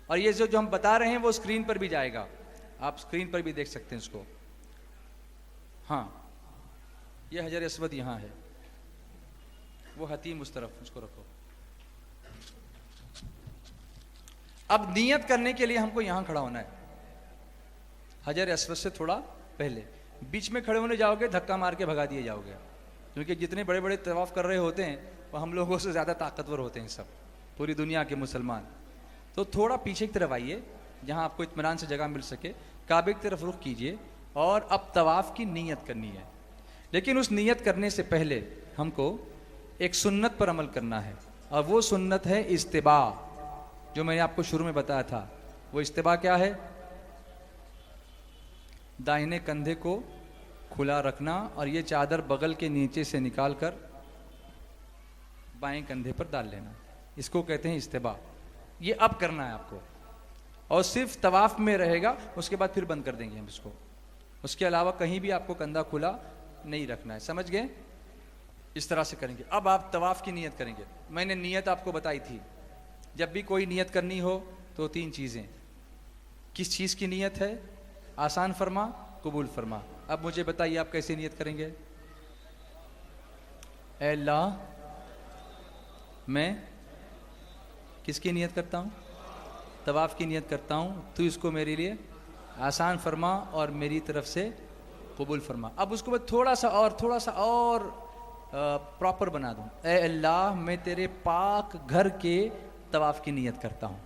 और ये जो हम बता रहे हैं वो स्क्रीन पर भी जाएगा, आप स्क्रीन पर भी देख सकते हैं इसको। हाँ, ये हजर अस्वद यहाँ है, वो हतीम उस तरफ, उसको रखो। अब नियत करने के लिए हमको यहाँ खड़ा होना है, हजर अस्वद से थोड़ा पहले। बीच में खड़े होने जाओगे धक्का मार के भगा दिए जाओगे, क्योंकि जितने बड़े बड़े तवाफ कर रहे होते हैं वो हम लोगों से ज़्यादा ताकतवर होते हैं सब, पूरी दुनिया के मुसलमान। तो थोड़ा पीछे की तरफ आइए, जहाँ आपको इत्मीनान से जगह मिल सके, काबे की तरफ रुख कीजिए और अब तवाफ़ की नीयत करनी है। लेकिन उस नीयत करने से पहले हमको एक सुन्नत पर अमल करना है, और वो सुन्नत है इस्तिबा, जो मैंने आपको शुरू में बताया था। वो इस्तिबा क्या है? दाहिने कंधे को खुला रखना और ये चादर बगल के नीचे से निकाल कर बाएं कंधे पर डाल लेना, इसको कहते हैं इस्तिबा। ये अब करना है आपको, और सिर्फ तवाफ में रहेगा, उसके बाद फिर बंद कर देंगे हम इसको। उसके अलावा कहीं भी आपको कंधा खुला नहीं रखना है, समझ गए? इस तरह से करेंगे। अब आप तवाफ की नियत करेंगे। मैंने नियत आपको बताई थी, जब भी कोई नियत करनी हो तो 3 चीज़ें। किस चीज़ की नियत है? आसान फरमा, कबूल फरमा। अब मुझे बताइए आप कैसे नियत करेंगे? ऐ अल्लाह, मैं किसकी नियत करता हूँ? तवाफ की नियत करता हूँ, तू इसको मेरे लिए आसान फरमा और मेरी तरफ से कबूल फरमा। अब उसको मैं थोड़ा सा और प्रॉपर बना दूँ। ऐ अल्लाह, मैं तेरे पाक घर के तवाफ की नियत करता हूँ,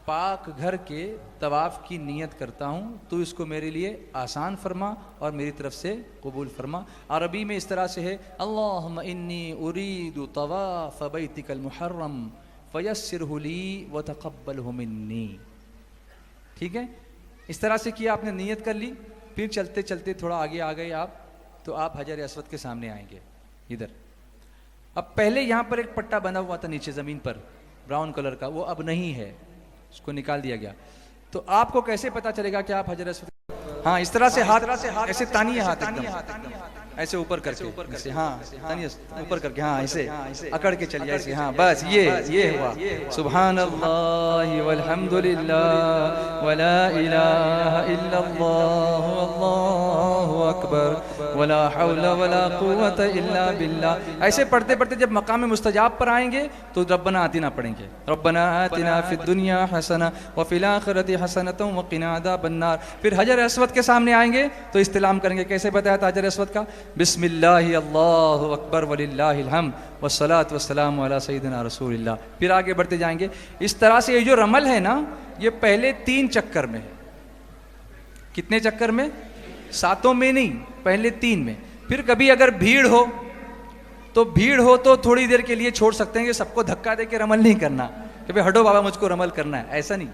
पाक घर के तवाफ की नियत करता हूँ, तू इसको मेरे लिए आसान फरमा और मेरी तरफ से कबूल फरमा। अरबी में इस तरह से है, अल्लाहुम्मा इन्नी उरीदु तवाफ बैतिकल मुहर्रम फयस्सिरहु ली व तक़ब्बलहु मिन्नी। ठीक है, इस तरह से किया, आपने नियत कर ली। फिर चलते चलते थोड़ा आगे आ गए आप, तो आप हजर अस्वद के सामने आएंगे इधर। अब पहले यहाँ पर एक पट्टा बना हुआ था नीचे ज़मीन पर ब्राउन कलर का, वो अब नहीं है, उसको निकाल दिया गया। तो आपको कैसे पता चलेगा कि आप हजर अस्वद? हाँ, इस तरह से हाथ ऐसे तानिए, हाथ ऐसे ऊपर करके, ऐसे हाँ, ऊपर करके, हाँ ऐसे अकड़ के चलिए ऐसे, हाँ बस ये हुआ। सुभान अल्लाह वल्हम्दुलिल्लाह वला इलाहा इल्लल्लाह अल्लाहु अकबर वला हौला वला कुव्वता इल्ला बिल्लाह। ऐसे पढ़ते पढ़ते जब मकाम मुस्तजाब पर आएंगे तो रब्बना आतिना पढ़ेंगे, रब्बना आतिना फिद दुनिया हसना व फिल आखिरति हसनतम व क़िना अज़ाबन्नार। फिर हजर अस्वद के सामने आएंगे तो इस्तिलाम करेंगे। कैसे बताया था हजर अस्वद का? बिस्मिल्लाहि अल्लाहु अकबर वलिल्लाहिल हम्द वस्सलातु वस्सलामु अला सय्यिदिना रसूलिल्लाह। फिर आगे बढ़ते जाएंगे। इस तरह से ये जो रमल है ना, ये पहले 3 चक्कर में है। कितने चक्कर में? 7 में नहीं, पहले 3 में। फिर कभी अगर भीड़ हो तो थोड़ी देर के लिए छोड़ सकते हैं कि सबको धक्का दे के रमल नहीं करना कि भाई हटो बाबा मुझको रमल करना है, ऐसा नहीं।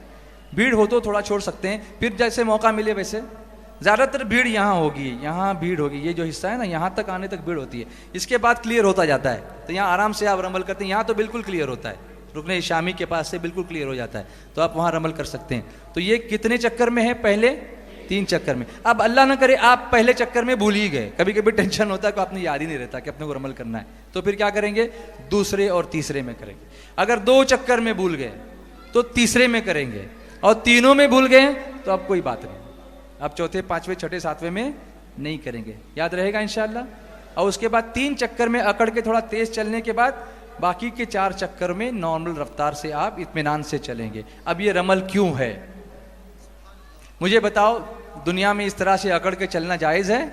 भीड़ हो तो थोड़ा छोड़ सकते हैं, फिर जैसे मौका मिले वैसे। ज़्यादातर भीड़ यहाँ होगी, यहाँ भीड़ होगी, ये जो हिस्सा है ना यहाँ तक आने तक भीड़ होती है, इसके बाद क्लियर होता जाता है। तो यहाँ आराम से आप रमल करते हैं, यहाँ तो बिल्कुल क्लियर होता है, रुकने शामी के पास से बिल्कुल क्लियर हो जाता है, तो आप वहाँ रमल कर सकते हैं। तो ये कितने चक्कर में है? पहले 3 चक्कर में। अब अल्लाह ना करे आप पहले चक्कर में भूल ही गए, कभी कभी टेंशन होता है कि आपने याद ही नहीं रहता कि अपने को रमल करना है, तो फिर क्या करेंगे? दूसरे और तीसरे में करेंगे। अगर 2 चक्कर में भूल गए तो तीसरे में करेंगे, और तीनों में भूल गए तो अब कोई बात नहीं, अब चौथे, 5वें, 6ठे, 7वें में नहीं करेंगे। याद रहेगा इंशाअल्लाह। और उसके बाद 3 चक्कर में अकड़ के थोड़ा तेज चलने के बाद बाकी के 4 चक्कर में नॉर्मल रफ्तार से आप इत्मीनान से चलेंगे। अब ये रमल क्यों है मुझे बताओ? दुनिया में इस तरह से अकड़ के चलना जायज़ है?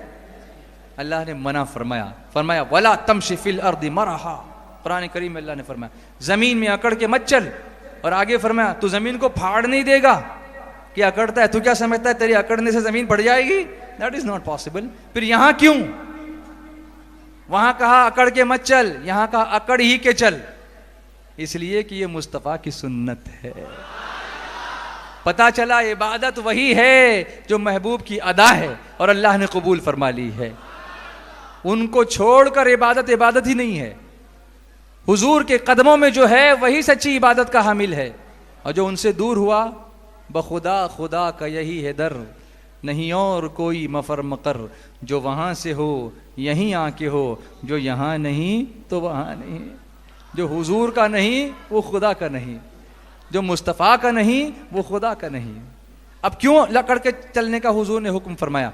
अल्लाह ने मना फरमाया वला तमशी फिल अर्दि मरहा। कुरान करीम में अल्लाह ने फरमाया जमीन में अकड़ के मत चल, और आगे फरमाया तू जमीन को फाड़ नहीं देगा कि अकड़ता है, तू क्या समझता है तेरी अकड़ने से जमीन पड़ जाएगी? That is not possible. फिर यहां क्यों? वहां कहा अकड़ के मत चल, यहां कहा अकड़ ही के चल, इसलिए कि ये मुस्तफा की सुन्नत है। पता चला इबादत वही है जो महबूब की अदा है और अल्लाह ने कबूल फरमा ली है। उनको छोड़कर इबादत ही नहीं है। हुजूर के कदमों में जो है वही सच्ची इबादत का हामिल है, और जो उनसे दूर हुआ बखुदा खुदा का यही है दर, नहीं और कोई मफर मकर, जो वहाँ से हो यहीं आके हो, जो यहाँ नहीं तो वहाँ नहीं। जो हुजूर का नहीं वो खुदा का नहीं, जो मुस्तफ़ा का नहीं वो खुदा का नहीं। अब क्यों लकड़ के चलने का हुजूर ने हुक्म फरमाया?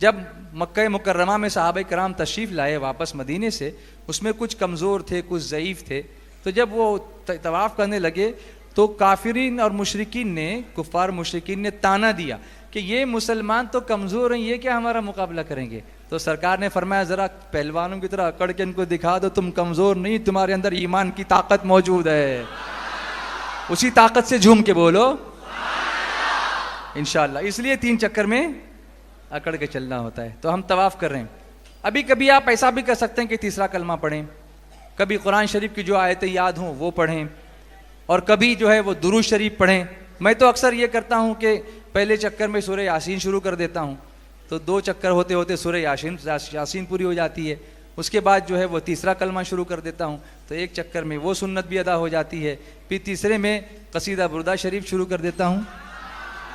जब मक्का मुकर्रमा में सहाबा कराम तशरीफ़ लाए वापस मदीने से, उसमें कुछ कमज़ोर थे, कुछ ज़ईफ़ थे, तो जब वो तवाफ़ करने लगे तो काफिरीन और मुशरिकीन ने, कुफ़ार मुशरिकीन ने ताना दिया कि ये मुसलमान तो कमज़ोर हैं, ये क्या हमारा मुकाबला करेंगे? तो सरकार ने फरमाया ज़रा पहलवानों की तरह अकड़ के इनको दिखा दो, तुम कमज़ोर नहीं, तुम्हारे अंदर ईमान की ताकत मौजूद है। उसी ताकत से झूम के बोलो इंशाअल्लाह। इसलिए 3 चक्कर में अकड़ के चलना होता है। तो हम तवाफ़ कर रहे हैं। अभी कभी आप ऐसा भी कर सकते हैं कि तीसरा कलमा पढ़ें, कभी कुरान शरीफ की जो आयतें याद हों वो पढ़ें, और कभी जो है वो दुरूद शरीफ पढ़ें। मैं तो अक्सर ये करता हूँ कि पहले चक्कर में सूरह यासीन शुरू कर देता हूँ, तो 2 चक्कर होते होते सूरह यासीन पूरी हो जाती है। उसके बाद जो है वो तीसरा कलमा शुरू कर देता हूँ, तो 1 चक्कर में वो सुन्नत भी अदा हो जाती है। फिर तीसरे में कसीदा बुर्दा शरीफ शुरू कर देता हूँ,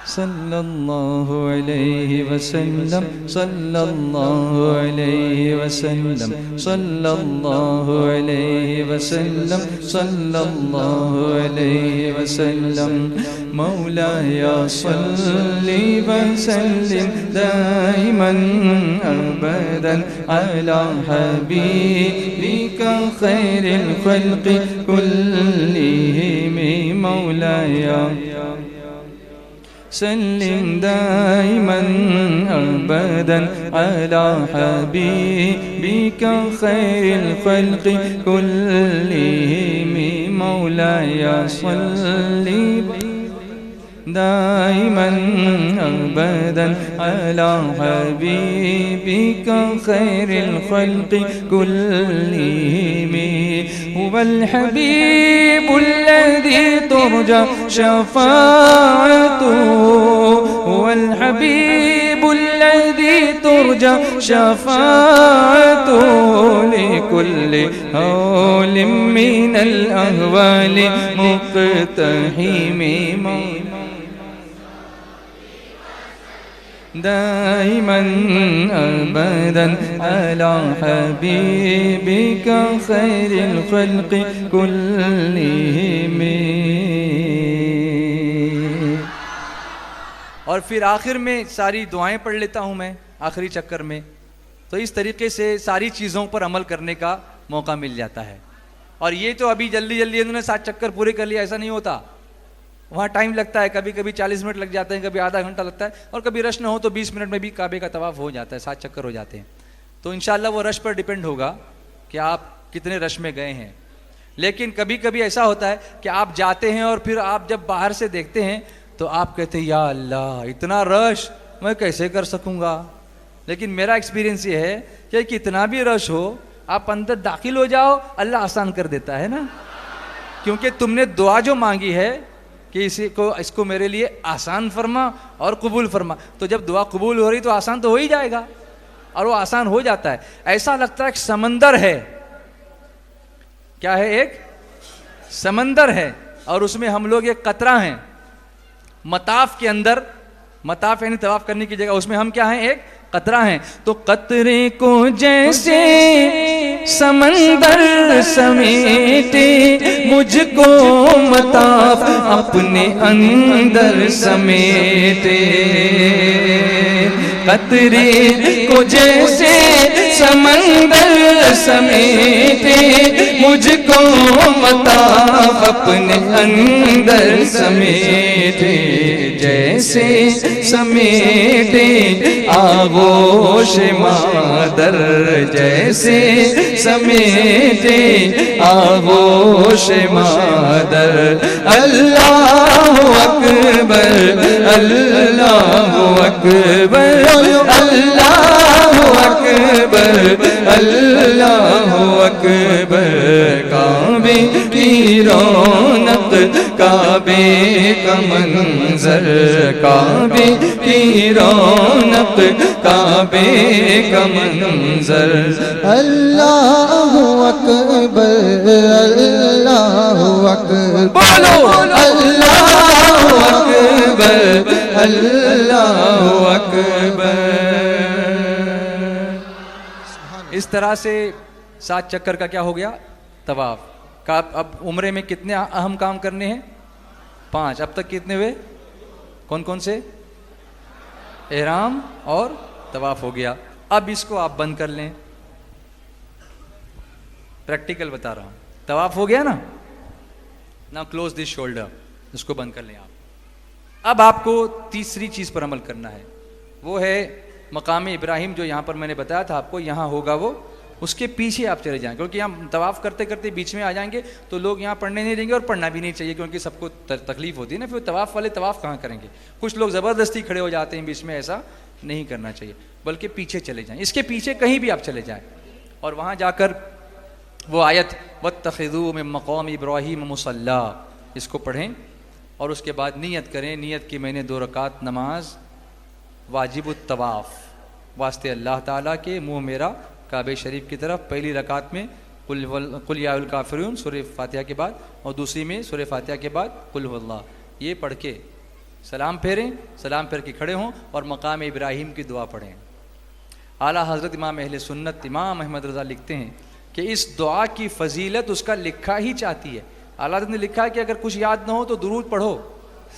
सल्लल्लाहु अलैहि वसल्लम सल्लल्लाहु अलैहि वसल्लम सल्लल्लाहु अलैहि वसल्लम सल्लल्लाहु अलैहि वसल्लम मौलाया सल्ली वसल्लिम दाइमन अबदन अला हबीबिका खैरिल खल्क़ि कुल्लिहिम मौलाया सल्लिम दाइमन अबदन अला हबीबिका खैरिल खल्क़ि कुल्लिहिम मौलाया सल्ली दाइमन अबदन अला हबीबिका खैरिल खल्क़ि कुल्लिहिम हुवल हबीबुल्लज़ी तुरजा शफ़ाअतुहु हुवल हबीबुल्लज़ी तुरजा शफ़ाअतुहु लिकुल्लि हौलिम मिनल अहवालि मुक़तहिम दाइमन अबदन अला हबीबिका खैरिल खल्क़ि कुल्लिहिम। और फिर आखिर में सारी दुआएं पढ़ लेता हूँ मैं आखिरी चक्कर में। तो इस तरीके से सारी चीज़ों पर अमल करने का मौका मिल जाता है। और ये तो अभी जल्दी जल्दी इन्होंने 7 चक्कर पूरे कर लिया, ऐसा नहीं होता। वहाँ टाइम लगता है, कभी कभी 40 मिनट लग जाते हैं, कभी आधा घंटा लगता है, और कभी रश ना हो तो 20 मिनट में भी काबे का तवाफ हो जाता है, 7 चक्कर हो जाते हैं। तो इंशाल्लाह वो रश पर डिपेंड होगा कि आप कितने रश में गए हैं। लेकिन कभी कभी ऐसा होता है कि आप जाते हैं और फिर आप जब बाहर से देखते हैं तो आप कहते हैं या अल्लाह इतना रश मैं कैसे कर सकूंगा। लेकिन मेरा एक्सपीरियंस ये है कि कितना भी रश हो आप अंदर दाखिल हो जाओ, अल्लाह आसान कर देता है ना। क्योंकि तुमने दुआ जो मांगी है कि इसको मेरे लिए आसान फरमा और कबूल फरमा, तो जब दुआ कबूल हो रही तो आसान तो हो ही जाएगा, और वो आसान हो जाता है। ऐसा लगता है एक समंदर है, क्या है, एक समंदर है, और उसमें हम लोग एक कतरा हैं। मताफ के अंदर, मताफ यानी तवाफ करने की जगह, उसमें हम क्या हैं, एक कतरा हैं। तो कतरे को जैसे समंदर समेटे मुझको मताफ अपने अंदर समेटे। कतरे को जैसे समंदर समेटे मुझको मताफ अपने अंदर समेटे। जैसे समेटे आगोश मादर, जैसे समेटे आगोश मादर। अल्लाहु अकबर अल्लाहु अकबर अल्लाहु अकबर अल्लाहु अकबर। काबे की रौनक काबे का मंजर, काबे की रौनक काबे का मंजर। अल्लाहु अकबर अल्लाहु अकबर, बोलो अल्लाहु अकबर अल्लाहु अकबर। इस तरह से 7 चक्कर का क्या हो गया, तवाफ का। अब उम्रे में कितने अहम काम करने हैं, 5। अब तक कितने हुए, कौन कौन से, एहराम और तवाफ हो गया। अब इसको आप बंद कर लें, प्रैक्टिकल बता रहा हूं। तवाफ हो गया ना, नाउ क्लोज दिस शोल्डर, इसको बंद कर लें आप। अब आपको तीसरी चीज पर अमल करना है, वो है मकाम इब्राहिम, जो यहां पर मैंने बताया था आपको, यहां होगा वो, उसके पीछे आप चले जाएं। क्योंकि यहाँ तवाफ करते करते बीच में आ जाएंगे तो लोग यहाँ पढ़ने नहीं देंगे, और पढ़ना भी नहीं चाहिए क्योंकि सबको तकलीफ होती है ना। फिर तवाफ वाले तवाफ कहाँ करेंगे, कुछ लोग ज़बरदस्ती खड़े हो जाते हैं बीच में, ऐसा नहीं करना चाहिए, बल्कि पीछे चले जाएं, इसके पीछे कहीं भी आप चले जाएं, और वहाँ जाकर वो आयत वत्तखिज़ू मिन मक़ाम इब्राहीम मुसल्ला, इसको पढ़ें, और उसके बाद नियत करें, नियत की मैंने 2 रकात नमाज वाजिबुत तवाफ़ वास्ते अल्लाह ताला के, मुँह मेरा काबे शरीफ की तरफ। पहली रकात में कुल या उल काफिरून सूरह फातिहा के बाद, और दूसरी में सूरह फातिहा के बाद कुल हुवल्लाह, ये पढ़ के सलाम फेरें, सलाम फेर के खड़े हों और मकाम इब्राहिम की दुआ पढ़ें। आला हज़रत इमाम अहले सुन्नत इमाम अहमद रज़ा लिखते हैं कि इस दुआ की फजीलत उसका लिखा ही चाहती है। आला हज़रत ने लिखा है कि अगर कुछ याद ना हो तो दुरूद पढ़ो,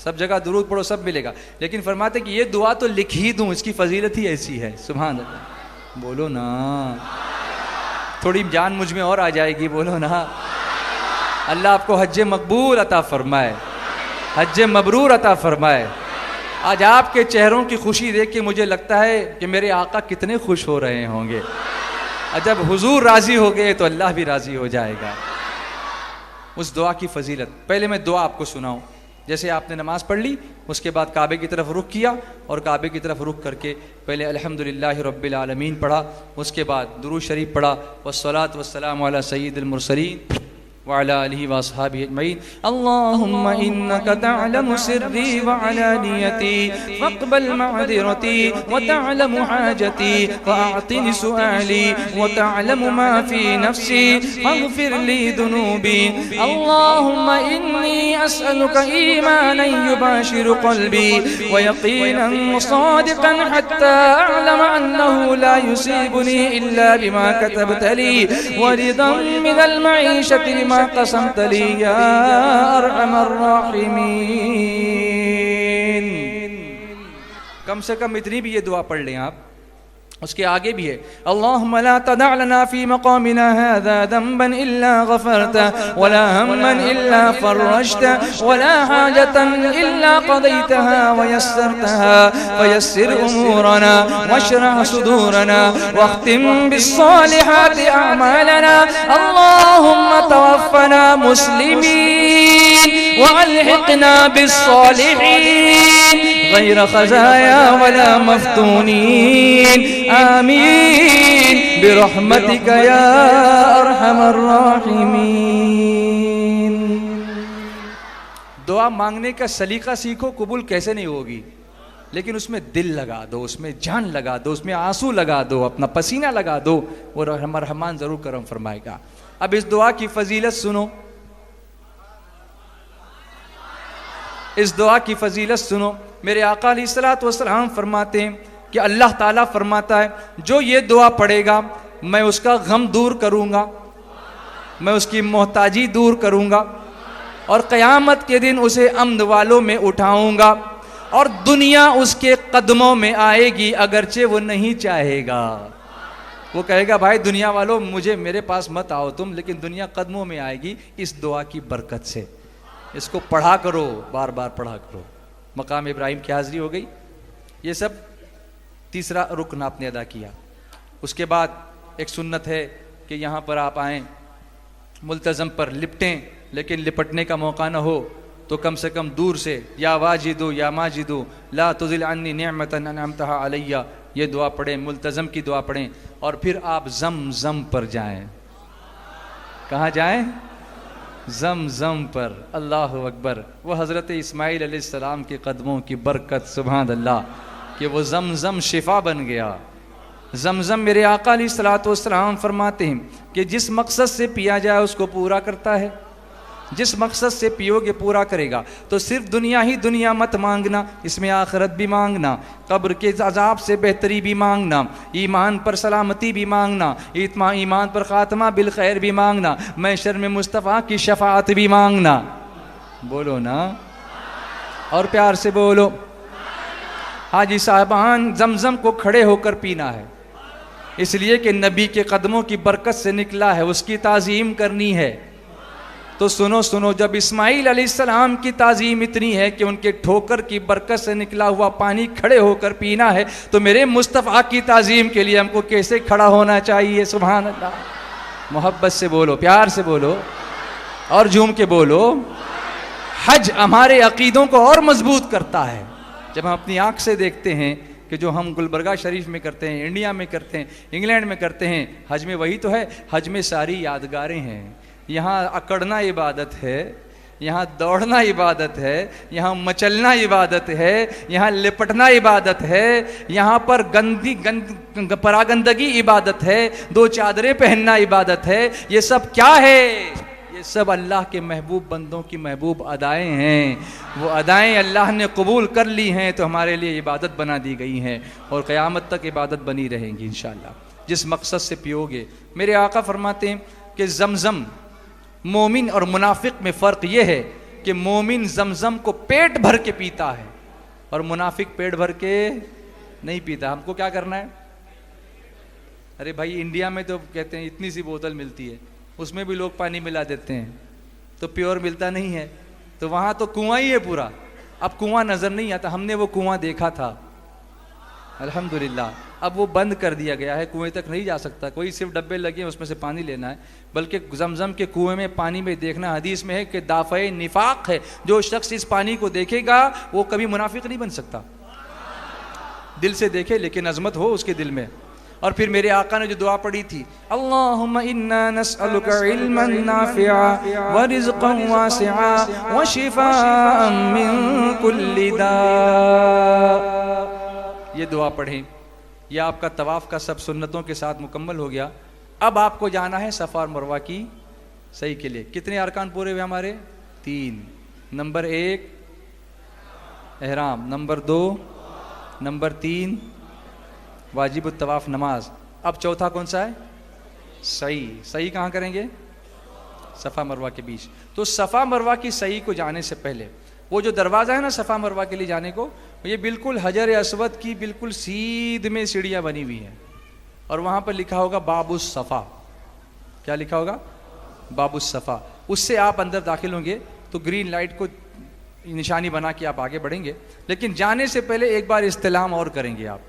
सब जगह दुरूद पढ़ो, सब मिलेगा। लेकिन फरमाते कि ये दुआ तो लिख ही दूँ, इसकी फजीलत ही ऐसी है। सुभान अल्लाह, बोलो ना, थोड़ी जान मुझ में और आ जाएगी, बोलो ना। अल्लाह आपको हज्ज मकबूल अता फरमाए, हज्ज मबरूर अता फरमाए। आज आपके चेहरों की खुशी देख के मुझे लगता है कि मेरे आका कितने खुश हो रहे होंगे, और जब हुजूर राजी हो गए तो अल्लाह भी राजी हो जाएगा। उस दुआ की फजीलत, पहले मैं दुआ आपको सुनाऊं। जैसे आपने नमाज पढ़ ली, उसके बाद काबे की तरफ रुख किया, और काबे की तरफ रुख करके पहले अल्हम्दुलिल्लाहि रब्बिल आलमीन पढ़ा, उसके बाद दुरूद शरीफ पढ़ा, वस्सलातु वस्सलामु अला सय्यिदिल मुरसलीन, वअला आलिहि व अस्हाबिहि अजमईन। अल्लाहुम्मा इन्नका तअलमु सिर्री व अलानियती फक़्बल मअदिरती व तअलमु हाजती फ़अअतिनि सुआली व तअलमु मा फ़ी नफ़्सी फ़ग़फ़िर ली दुनूबी। अल्लाहुम्मा इन्नी अस्अलुका ईमानन युबाशिरु क़ल्बी व यक़ीनन सादिक़न हत्ता अअलम अन्नहु ला युसीबुनी इल्ला बिमा कतबत ली व रिदन मिनल मईशति बिमा क़समत ली या अरहमर राहिमीन। कम से कम इतनी भी ये दुआ पढ़ लें आप। उसके आगे भी है, अल्लाहुम्मा ला तदअ लना फी मक़ामिना हाज़ा ज़ंबन इल्ला गफ़रता वला हम्मन इल्ला फ़रजता वला हाजतन इल्ला क़ज़ैतहा व यस्सरतहा फयस्सिर उमूरना वश्रह सुदूरना वख्तिम बिस्सालिहाति अअमालना। अल्लाहुम्मा तवफ़्फ़ना मुस्लिमीन व अलहिक़ना बिस्सालिहीन गैर ख़ज़ाया वला मफ़्तूनीन आमीन बिरहमतिका या अरहमर राहिमीन। दुआ मांगने का सलीका सीखो, कबूल कैसे नहीं होगी, लेकिन उसमें दिल लगा दो, उसमें जान लगा दो, उसमें आंसू लगा दो, अपना पसीना लगा दो, वो रहमान जरूर करम फरमाएगा। अब इस दुआ की फजीलत सुनो, इस दुआ की फजीलत सुनो। मेरे आका अलैहिस्सलातु वस्सलाम फरमाते हैं कि अल्लाह ताला फरमाता है जो ये दुआ पढ़ेगा मैं उसका गम दूर करूँगा, मैं उसकी मोहताजी दूर करूँगा और क़यामत के दिन उसे अम्न वालों में उठाऊँगा और दुनिया उसके कदमों में आएगी अगरचे वो नहीं चाहेगा। वो कहेगा भाई दुनिया वालों मुझे मेरे पास मत आओ तुम, लेकिन दुनिया कदमों में आएगी इस दुआ की बरकत से। इसको पढ़ा करो, बार बार पढ़ा करो। मकाम इब्राहिम की हाज़िरी हो गई। ये सब तीसरा रुकन आपने अदा किया। उसके बाद एक सुन्नत है कि यहाँ पर आप आएँ, मुल्तज़म पर लिपटें, लेकिन लिपटने का मौका ना हो तो कम से कम दूर से या वाजिदु या माजिदु ला तुज़िल अन्नी निअमतन अनअमतहा अलैया, ये दुआ पढ़ें, मुल्तज़म की दुआ पढ़ें। और फिर आप ज़म पर जाएं। कहाँ जाएं? ज़म पर। अल्लाहु अकबर। वो हज़रत इस्माइल अलैहिस्सलाम के कदमों की बरकत, सुभान अल्लाह, कि वो ज़म शिफा बन गया। ज़म मेरे आका अलैहिस्सलातु वस्सलाम फरमाते हैं कि जिस मकसद से पिया जाए उसको पूरा करता है। जिस मकसद से पियोगे पूरा करेगा। तो सिर्फ दुनिया ही दुनिया मत मांगना, इसमें आखिरत भी मांगना, कब्र के अजाब से बेहतरी भी मांगना, ईमान पर सलामती भी मांगना, ईमान पर ख़ात्मा बिल खैर भी मांगना, महशर में मुस्तफ़ा की शफाअत भी मांगना। बोलो ना, और प्यार से बोलो। हाजी साहबान ज़मज़म को खड़े होकर पीना है, इसलिए कि नबी के कदमों की बरकत से निकला है, उसकी ताज़ीम करनी है। तो सुनो, जब इस्माइल अलैहिस्सलाम की ताज़ीम इतनी है कि उनके ठोकर की बरकत से निकला हुआ पानी खड़े होकर पीना है, तो मेरे मुस्तफ़ा की ताज़ीम के लिए हमको कैसे खड़ा होना चाहिए। सुभान अल्लाह। मोहब्बत से बोलो, प्यार से बोलो और झूम के बोलो। हज हमारे अकीदों को और मजबूत करता है। जब हम अपनी आँख से देखते हैं कि जो हम गुलबर्गा शरीफ में करते हैं, इंडिया में करते हैं, इंग्लैंड में करते हैं, हज में वही तो है। हज में सारी यादगारें हैं। यहाँ अकड़ना इबादत है, यहाँ दौड़ना इबादत है, यहाँ मचलना इबादत है, यहाँ लिपटना इबादत है, यहाँ पर परागंदगी इबादत है, दो चादरें पहनना इबादत है। ये सब क्या है? ये सब अल्लाह के महबूब बंदों की महबूब अदाएँ हैं। वो अदाएँ अल्लाह ने कबूल कर ली हैं तो हमारे लिए इबादत बना दी गई हैं और क़यामत तक इबादत बनी रहेंगी इंशाअल्लाह, जिस मकसद से पियोगे। मेरे आका फरमाते हैं कि ज़मज़म, मोमिन और मुनाफिक में फ़र्क ये है कि मोमिन ज़मज़म को पेट भर के पीता है और मुनाफिक पेट भर के नहीं पीता। हमको क्या करना है? अरे भाई इंडिया में तो कहते हैं इतनी सी बोतल मिलती है, उसमें भी लोग पानी मिला देते हैं, तो प्योर मिलता नहीं है। तो वहाँ तो कुआं ही है पूरा। अब कुआं नज़र नहीं आता, हमने वो कुआं देखा था अल्हम्दुलिल्लाह, अब वो बंद कर दिया गया है, कुएं तक नहीं जा सकता कोई, सिर्फ डब्बे लगे हैं उसमें से पानी लेना है। बल्कि ज़मज़म के कुएं में पानी में देखना हदीस में है कि दाफ़े निफाक है। जो शख्स इस पानी को देखेगा वो कभी मुनाफिक नहीं बन सकता। दिल से देखे लेकिन अजमत हो उसके दिल में, और फिर मेरे आका ने जो दुआ पढ़ी थी, अल्लाहुम्मा इन्ना नस्अलुका इल्मन नाफिआ व रिज़्क़न वासिआ व शिफाअन मिन कुल्ली दा, ये दुआ पढ़ें। ये आपका तवाफ़ का सब सुन्नतों के साथ मुकम्मल हो गया। अब आपको जाना है सफ़ा और मरवा की सही के लिए। कितने अरकान पूरे हुए हमारे? 3। नंबर 1 एहराम, नंबर 2, नंबर 3 वाजिब तवाफ़ नमाज। अब चौथा कौन सा है? सही। सही कहाँ करेंगे? सफ़ा मरवा के बीच। तो सफ़ा मरवा की सही को जाने से पहले वो जो दरवाज़ा है ना सफ़ा मरवा के लिए जाने को, ये बिल्कुल हजर अस्वद की बिल्कुल सीध में सीढ़ियाँ बनी हुई हैं और वहाँ पर लिखा होगा बाबुस सफ़ा। क्या लिखा होगा? बाबुस सफ़ा। उससे आप अंदर दाखिल होंगे तो ग्रीन लाइट को निशानी बना के आप आगे बढ़ेंगे, लेकिन जाने से पहले एक बार इस्तिलाम और करेंगे आप।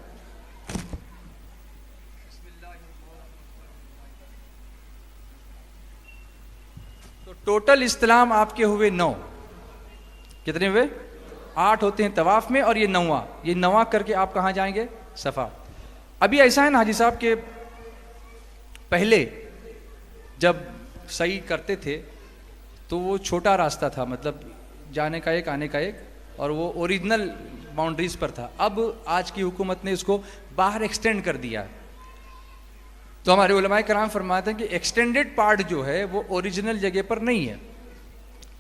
तो टोटल इस्तिलाम आपके हुए 9। कितने हुए? 8 होते हैं तवाफ में और ये 9वां। ये 9वां करके आप कहाँ जाएंगे? सफ़ा। अभी ऐसा है ना हाजी साहब के पहले जब सही करते थे तो वो छोटा रास्ता था, मतलब जाने का एक आने का एक, और वो ओरिजिनल बाउंड्रीज पर था। अब आज की हुकूमत ने इसको बाहर एक्सटेंड कर दिया। तो हमारे उलमाए कराम फरमाते हैं कि एक्सटेंडेड पार्ट जो है वो ओरिजिनल जगह पर नहीं है,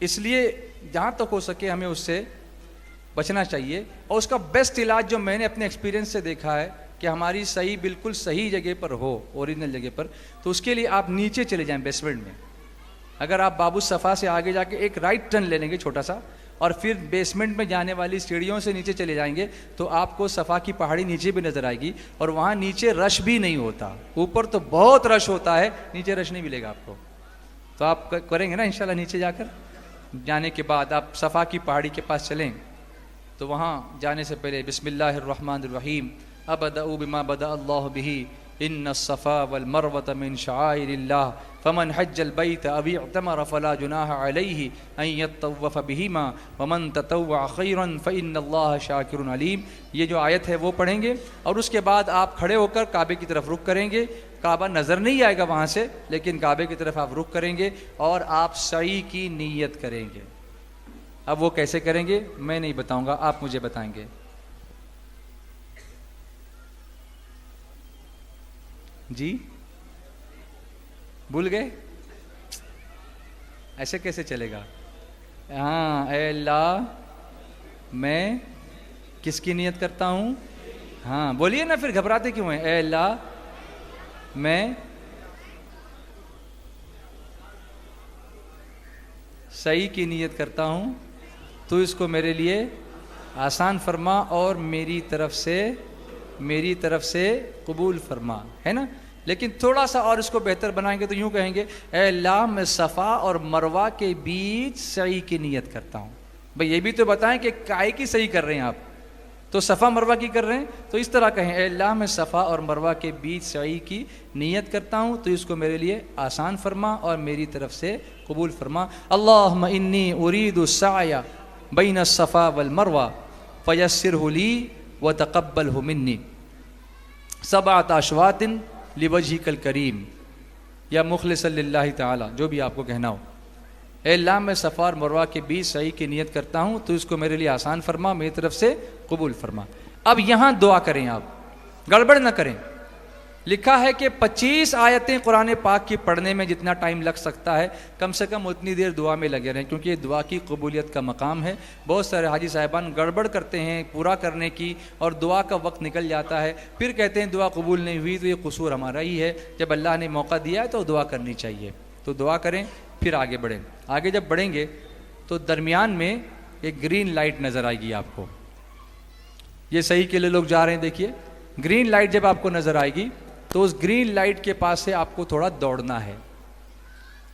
इसलिए जहाँ तक हो सके हमें उससे बचना चाहिए। और उसका बेस्ट इलाज जो मैंने अपने एक्सपीरियंस से देखा है कि हमारी सही बिल्कुल सही जगह पर हो, ओरिजिनल जगह पर, तो उसके लिए आप नीचे चले जाएं बेसमेंट में। अगर आप बाबू सफ़ा से आगे जाके एक राइट टर्न ले लेंगे छोटा सा और फिर बेसमेंट में जाने वाली सीढ़ियों से नीचे चले जाएंगे तो आपको सफ़ा की पहाड़ी नीचे भी नज़र आएगी और वहाँ नीचे रश भी नहीं होता। ऊपर तो बहुत रश होता है, नीचे रश नहीं मिलेगा आपको। तो आप करेंगे ना इंशाल्लाह। नीचे जाकर जाने के बाद आप सफ़ा की पहाड़ी के पास चलें तो वहाँ जाने से पहले बिस्मिल्लाहिर्रहमानिर्रहीम अबदउ बिमा बदा अल्लाह बिही इन्ना सफ़ा वल मरवत मिन शआइरिल्लाह फमन हज्जल बैत अव इअतमर फला जुनाह अलैहि अन यतव्वफ बिहिमा वमन ततव्वअ खैरन फइन्नल्लाह शाकिरुन अलीम। ये जो आयत है वो पढ़ेंगे और उसके बाद आप खड़े होकर काबे की तरफ रुख करेंगे। काबा नज़र नहीं आएगा वहाँ से, लेकिन काबे की तरफ आप रुख करेंगे और आप सई की नीयत करेंगे। अब वो कैसे करेंगे मैं नहीं बताऊंगा, आप मुझे बताएंगे। जी भूल गए? ऐसे कैसे चलेगा? हाँ, ऐ अल्लाह मैं किसकी नियत करता हूँ? हाँ बोलिए ना, फिर घबराते क्यों हैं? ऐ अल्लाह मैं सही की नियत करता हूँ, तो इसको मेरे लिए आसान फरमा और मेरी तरफ से कबूल फरमा, है ना। लेकिन थोड़ा सा और इसको बेहतर बनाएंगे तो यूँ कहेंगे, ऐ अल्लाह मैं सफ़ा और मरवा के बीच सही की नियत करता हूँ। भाई ये भी तो बताएं कि काय की सही कर रहे हैं आप, तो सफ़ा मरवा की कर रहे हैं, तो इस तरह कहें, ऐ अल्लाह मैं सफ़ा और मरवा के बीच सही की नियत करता हूँ, तो इसको मेरे लिए आसान फरमा और मेरी तरफ से कबूल फरमा। अल्लाहुम्मा इन्नी उरीदु साया बैन सफ़ा वल मरवा फयस्सिरहु ली व तक़ब्बलहु मिन्नी सबअत अशवातिन लिवजहिकल करीम या मुखलिसन लिल्लाहि ताला, जो भी आपको कहना हो। ऐ अल्लाह मैं सफ़ा और मरवा के बीच सही की नियत करता हूँ, तो इसको मेरे लिए आसान फरमा, मेरी तरफ से कबूल फरमा। अब यहाँ दुआ करें, आप गड़बड़ न करें। लिखा है कि 25 आयतें कुरान पाक की पढ़ने में जितना टाइम लग सकता है, कम से कम उतनी देर दुआ में लगे रहें, क्योंकि ये दुआ की कबूलियत का मकाम है। बहुत सारे हाजी साहिबान गड़बड़ करते हैं पूरा करने की और दुआ का वक्त निकल जाता है, फिर कहते हैं दुआ कबूल नहीं हुई, तो ये कसूर हमारा ही है। जब अल्लाह ने मौका दिया है तो दुआ करनी चाहिए, तो दुआ करें फिर आगे बढ़ें। आगे जब बढ़ेंगे तो दरमियान में एक ग्रीन लाइट नज़र आएगी आपको। ये सही के लिए लोग जा रहे हैं, देखिए ग्रीन लाइट जब आपको नज़र आएगी तो उस ग्रीन लाइट के पास से आपको थोड़ा दौड़ना है,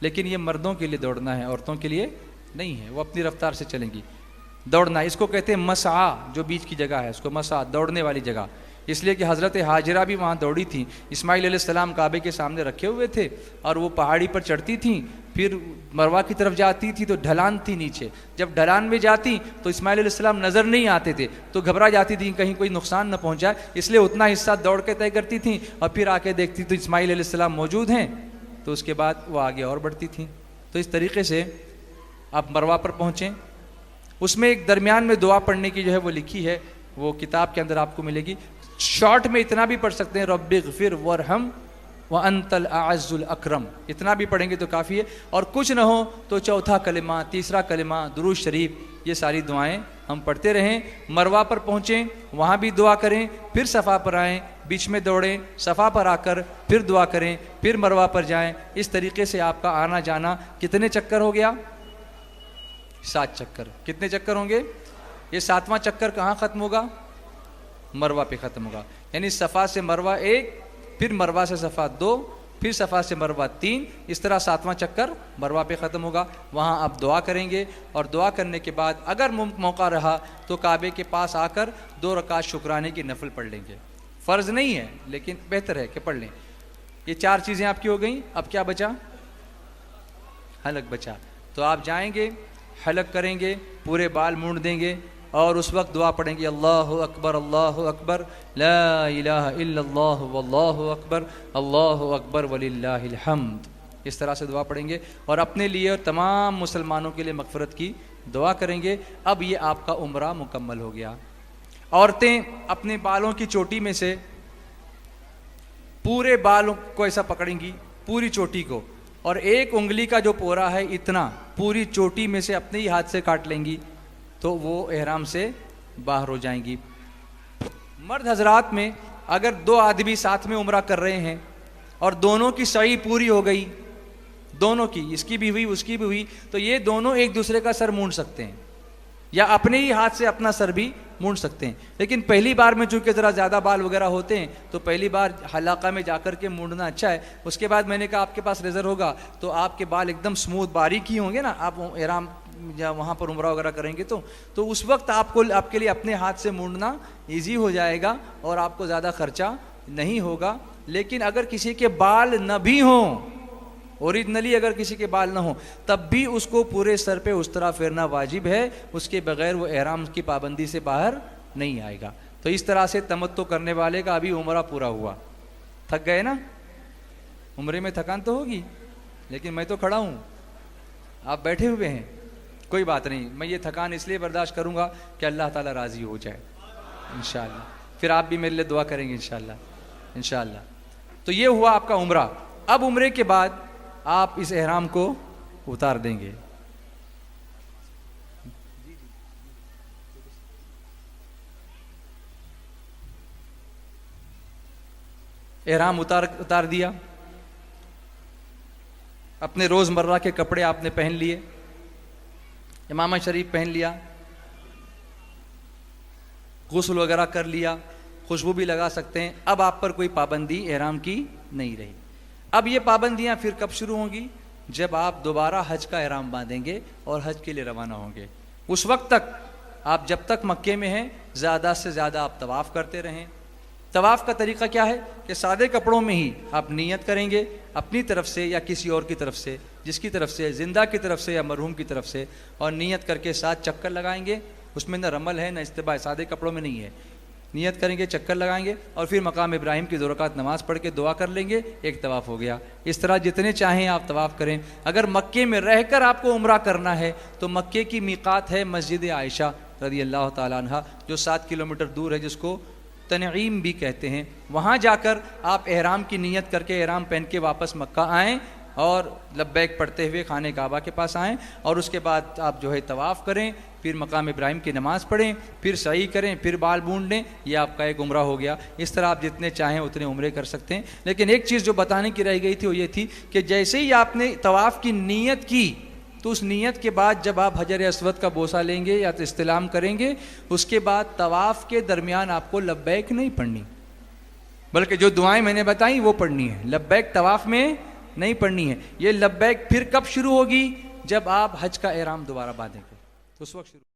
लेकिन ये मर्दों के लिए दौड़ना है, औरतों के लिए नहीं है, वो अपनी रफ्तार से चलेंगी। दौड़ना, इसको कहते हैं मसआ, जो बीच की जगह है उसको मसआ, दौड़ने वाली जगह। इसलिए कि हज़रत हाजिरा भी वहाँ दौड़ी थी। इस्माइल अलैहिस्सलाम काबे के सामने रखे हुए थे और वो पहाड़ी पर चढ़ती थीं, फिर मरवा की तरफ जाती थी तो ढलान थी नीचे, जब ढलान में जाती तो इस्माइल अलैहिस्सलाम नज़र नहीं आते थे, तो घबरा जाती थी कहीं कोई नुकसान न पहुंच जाए, इसलिए उतना हिस्सा दौड़ के तय करती थी और फिर आके देखती तो इस्माइल अलैहिस्सलाम मौजूद हैं, तो उसके बाद वो आगे और बढ़ती थी। तो इस तरीके से आप मरवा पर पहुँचें। उसमें एक दरमियान में दुआ पढ़ने की जो है वो लिखी है, वो किताब के अंदर आपको मिलेगी। शॉर्ट में इतना भी पढ़ सकते हैं, रब्बि ग़फिर वरहम व अंतल अअज़्ज़ुल अकरम, इतना भी पढ़ेंगे तो काफ़ी है। और कुछ ना हो तो चौथा कलिमा, तीसरा कलिमा, दुरूद शरीफ, ये सारी दुआएं हम पढ़ते रहें। मरवा पर पहुँचें, वहाँ भी दुआ करें, फिर सफ़ा पर आएँ, बीच में दौड़ें, सफ़ा पर आकर फिर दुआ करें, फिर मरवा पर जाएं। इस तरीके से आपका आना जाना कितने चक्कर हो गया? 7 चक्कर। कितने चक्कर होंगे? ये 7वां चक्कर कहाँ ख़त्म होगा? मरवा पे ख़त्म होगा। यानी सफ़ा से मरवा 1, फिर मरवा से सफ़ा 2, फिर सफ़ा से मरवा 3, इस तरह 7वां चक्कर मरवा पे ख़त्म होगा। वहाँ आप दुआ करेंगे और दुआ करने के बाद अगर मौका रहा तो काबे के पास आकर 2 रकात शुक्राने की नफल पढ़ लेंगे। फ़र्ज़ नहीं है लेकिन बेहतर है कि पढ़ लें। ये 4 चीज़ें आपकी हो गई। अब क्या बचा? हलक बचा। तो आप जाएंगे, हलक करेंगे, पूरे बाल मूंड देंगे और उस वक्त दुआ पढ़ेंगे, अल्लाहु अकबर ला इलाहा इल्लल्लाह वल्लाहु अकबर वलिल्लाहिल हम्द। इस तरह से दुआ पढ़ेंगे और अपने लिए और तमाम मुसलमानों के लिए मग़फ़िरत की दुआ करेंगे। अब ये आपका उम्रा मुकम्मल हो गया। औरतें अपने बालों की चोटी में से पूरे बालों को ऐसा पकड़ेंगी, पूरी चोटी को, और एक उंगली का जो पोरा है इतना पूरी चोटी में से अपने ही हाथ से काट लेंगी, तो वो एहराम से बाहर हो जाएंगी। मर्द हजरात में अगर 2 आदमी साथ में उम्रा कर रहे हैं और दोनों की सही पूरी हो गई, दोनों की, इसकी भी हुई उसकी भी हुई, तो ये दोनों एक दूसरे का सर मूंड सकते हैं या अपने ही हाथ से अपना सर भी मूंड सकते हैं। लेकिन पहली बार में चूंकि ज़रा ज़्यादा बाल वगैरह होते हैं तो पहली बार हलाका में जाकर के मूंडना अच्छा है। उसके बाद मैंने कहा आपके पास रेज़र होगा तो आपके बाल एकदम स्मूथ बारीक ही होंगे ना, आप एहराम या वहाँ पर उम्रा वगैरह करेंगे तो उस वक्त आपके लिए अपने हाथ से मूंडना ईजी हो जाएगा और आपको ज़्यादा खर्चा नहीं होगा। लेकिन अगर किसी के बाल न भी हों, ओरिजिनली अगर किसी के बाल ना हो, तब भी उसको पूरे सर पे उस तरह फेरना वाजिब है, उसके बगैर वो एहराम की पाबंदी से बाहर नहीं आएगा। तो इस तरह से तमत्तो करने वाले का अभी उम्रा पूरा हुआ। थक गए ना? उम्रे में थकान तो होगी, लेकिन मैं तो खड़ा हूँ, आप बैठे हुए हैं, कोई बात नहीं। मैं ये थकान इसलिए बर्दाश्त करूँगा कि अल्लाह ताला राज़ी हो जाए इंशाअल्लाह। फिर आप भी मेरे लिए दुआ करेंगे इंशाअल्लाह। तो ये हुआ आपका उम्रा। अब उम्रे के बाद आप इस एहराम को उतार देंगे। एहराम उतार दिया, अपने रोज़मर्रा के कपड़े आपने पहन लिए, इमामा शरीफ पहन लिया, गुस्ल वगैरह कर लिया, खुशबू भी लगा सकते हैं। अब आप पर कोई पाबंदी एहराम की नहीं रही। अब ये पाबंदियां फिर कब शुरू होंगी? जब आप दोबारा हज का एहराम बांधेंगे और हज के लिए रवाना होंगे। उस वक्त तक आप जब तक मक्के में हैं ज़्यादा से ज़्यादा आप तवाफ़ करते रहें। तवाफ़ का तरीक़ा क्या है कि सादे कपड़ों में ही आप नियत करेंगे अपनी तरफ से या किसी और की तरफ से, जिसकी तरफ से, जिंदा की तरफ से या मरहूम की तरफ से, और नियत करके 7 चक्कर लगाएंगे। उसमें न रमल है न इस्तिबा, सादे कपड़ों में नहीं है। नियत करेंगे, चक्कर लगाएंगे और फिर मकाम इब्राहिम की 2 रकात नमाज़ पढ़ के दुआ कर लेंगे, एक तवाफ़ हो गया। इस तरह जितने चाहें आप तवाफ़ करें। अगर मक्के में रहकर आपको उम्रा करना है तो मक्के की मीक़ात है मस्जिद आयशा रज़ी अल्लाह ताला अन्हा, जो 7 किलोमीटर दूर है, जिसको तनईम भी कहते हैं। वहाँ जाकर आप एहराम की नियत करके एहराम पहन के वापस मक्का आएँ और लब्बैक पढ़ते हुए खाने काबा के पास आएँ और उसके बाद आप जो है तवाफ़ करें, फिर मकाम इब्राहिम की नमाज़ पढ़ें, फिर सही करें, फिर बाल बूंद लें। ये आपका एक उम्रा हो गया। इस तरह आप जितने चाहें उतने उम्रे कर सकते हैं। लेकिन एक चीज़ जो बताने की रह गई थी वो ये थी कि जैसे ही आपने तवाफ़ की नीयत की तो उस नीयत के बाद जब आप हजर अस्वद का बोसा लेंगे या तो इस्तिलाम करेंगे, उसके बाद तवाफ़ के दरमियान आपको लब्बैक नहीं पढ़नी, बल्कि जो दुआएं मैंने बताई वो पढ़नी है। लब्बैक तवाफ़ में नहीं पढ़नी है। ये लब्बैक फिर कब शुरू होगी? जब आप हज का एहराम दोबारा बांधेंगे, तो उस वक्त शुरू।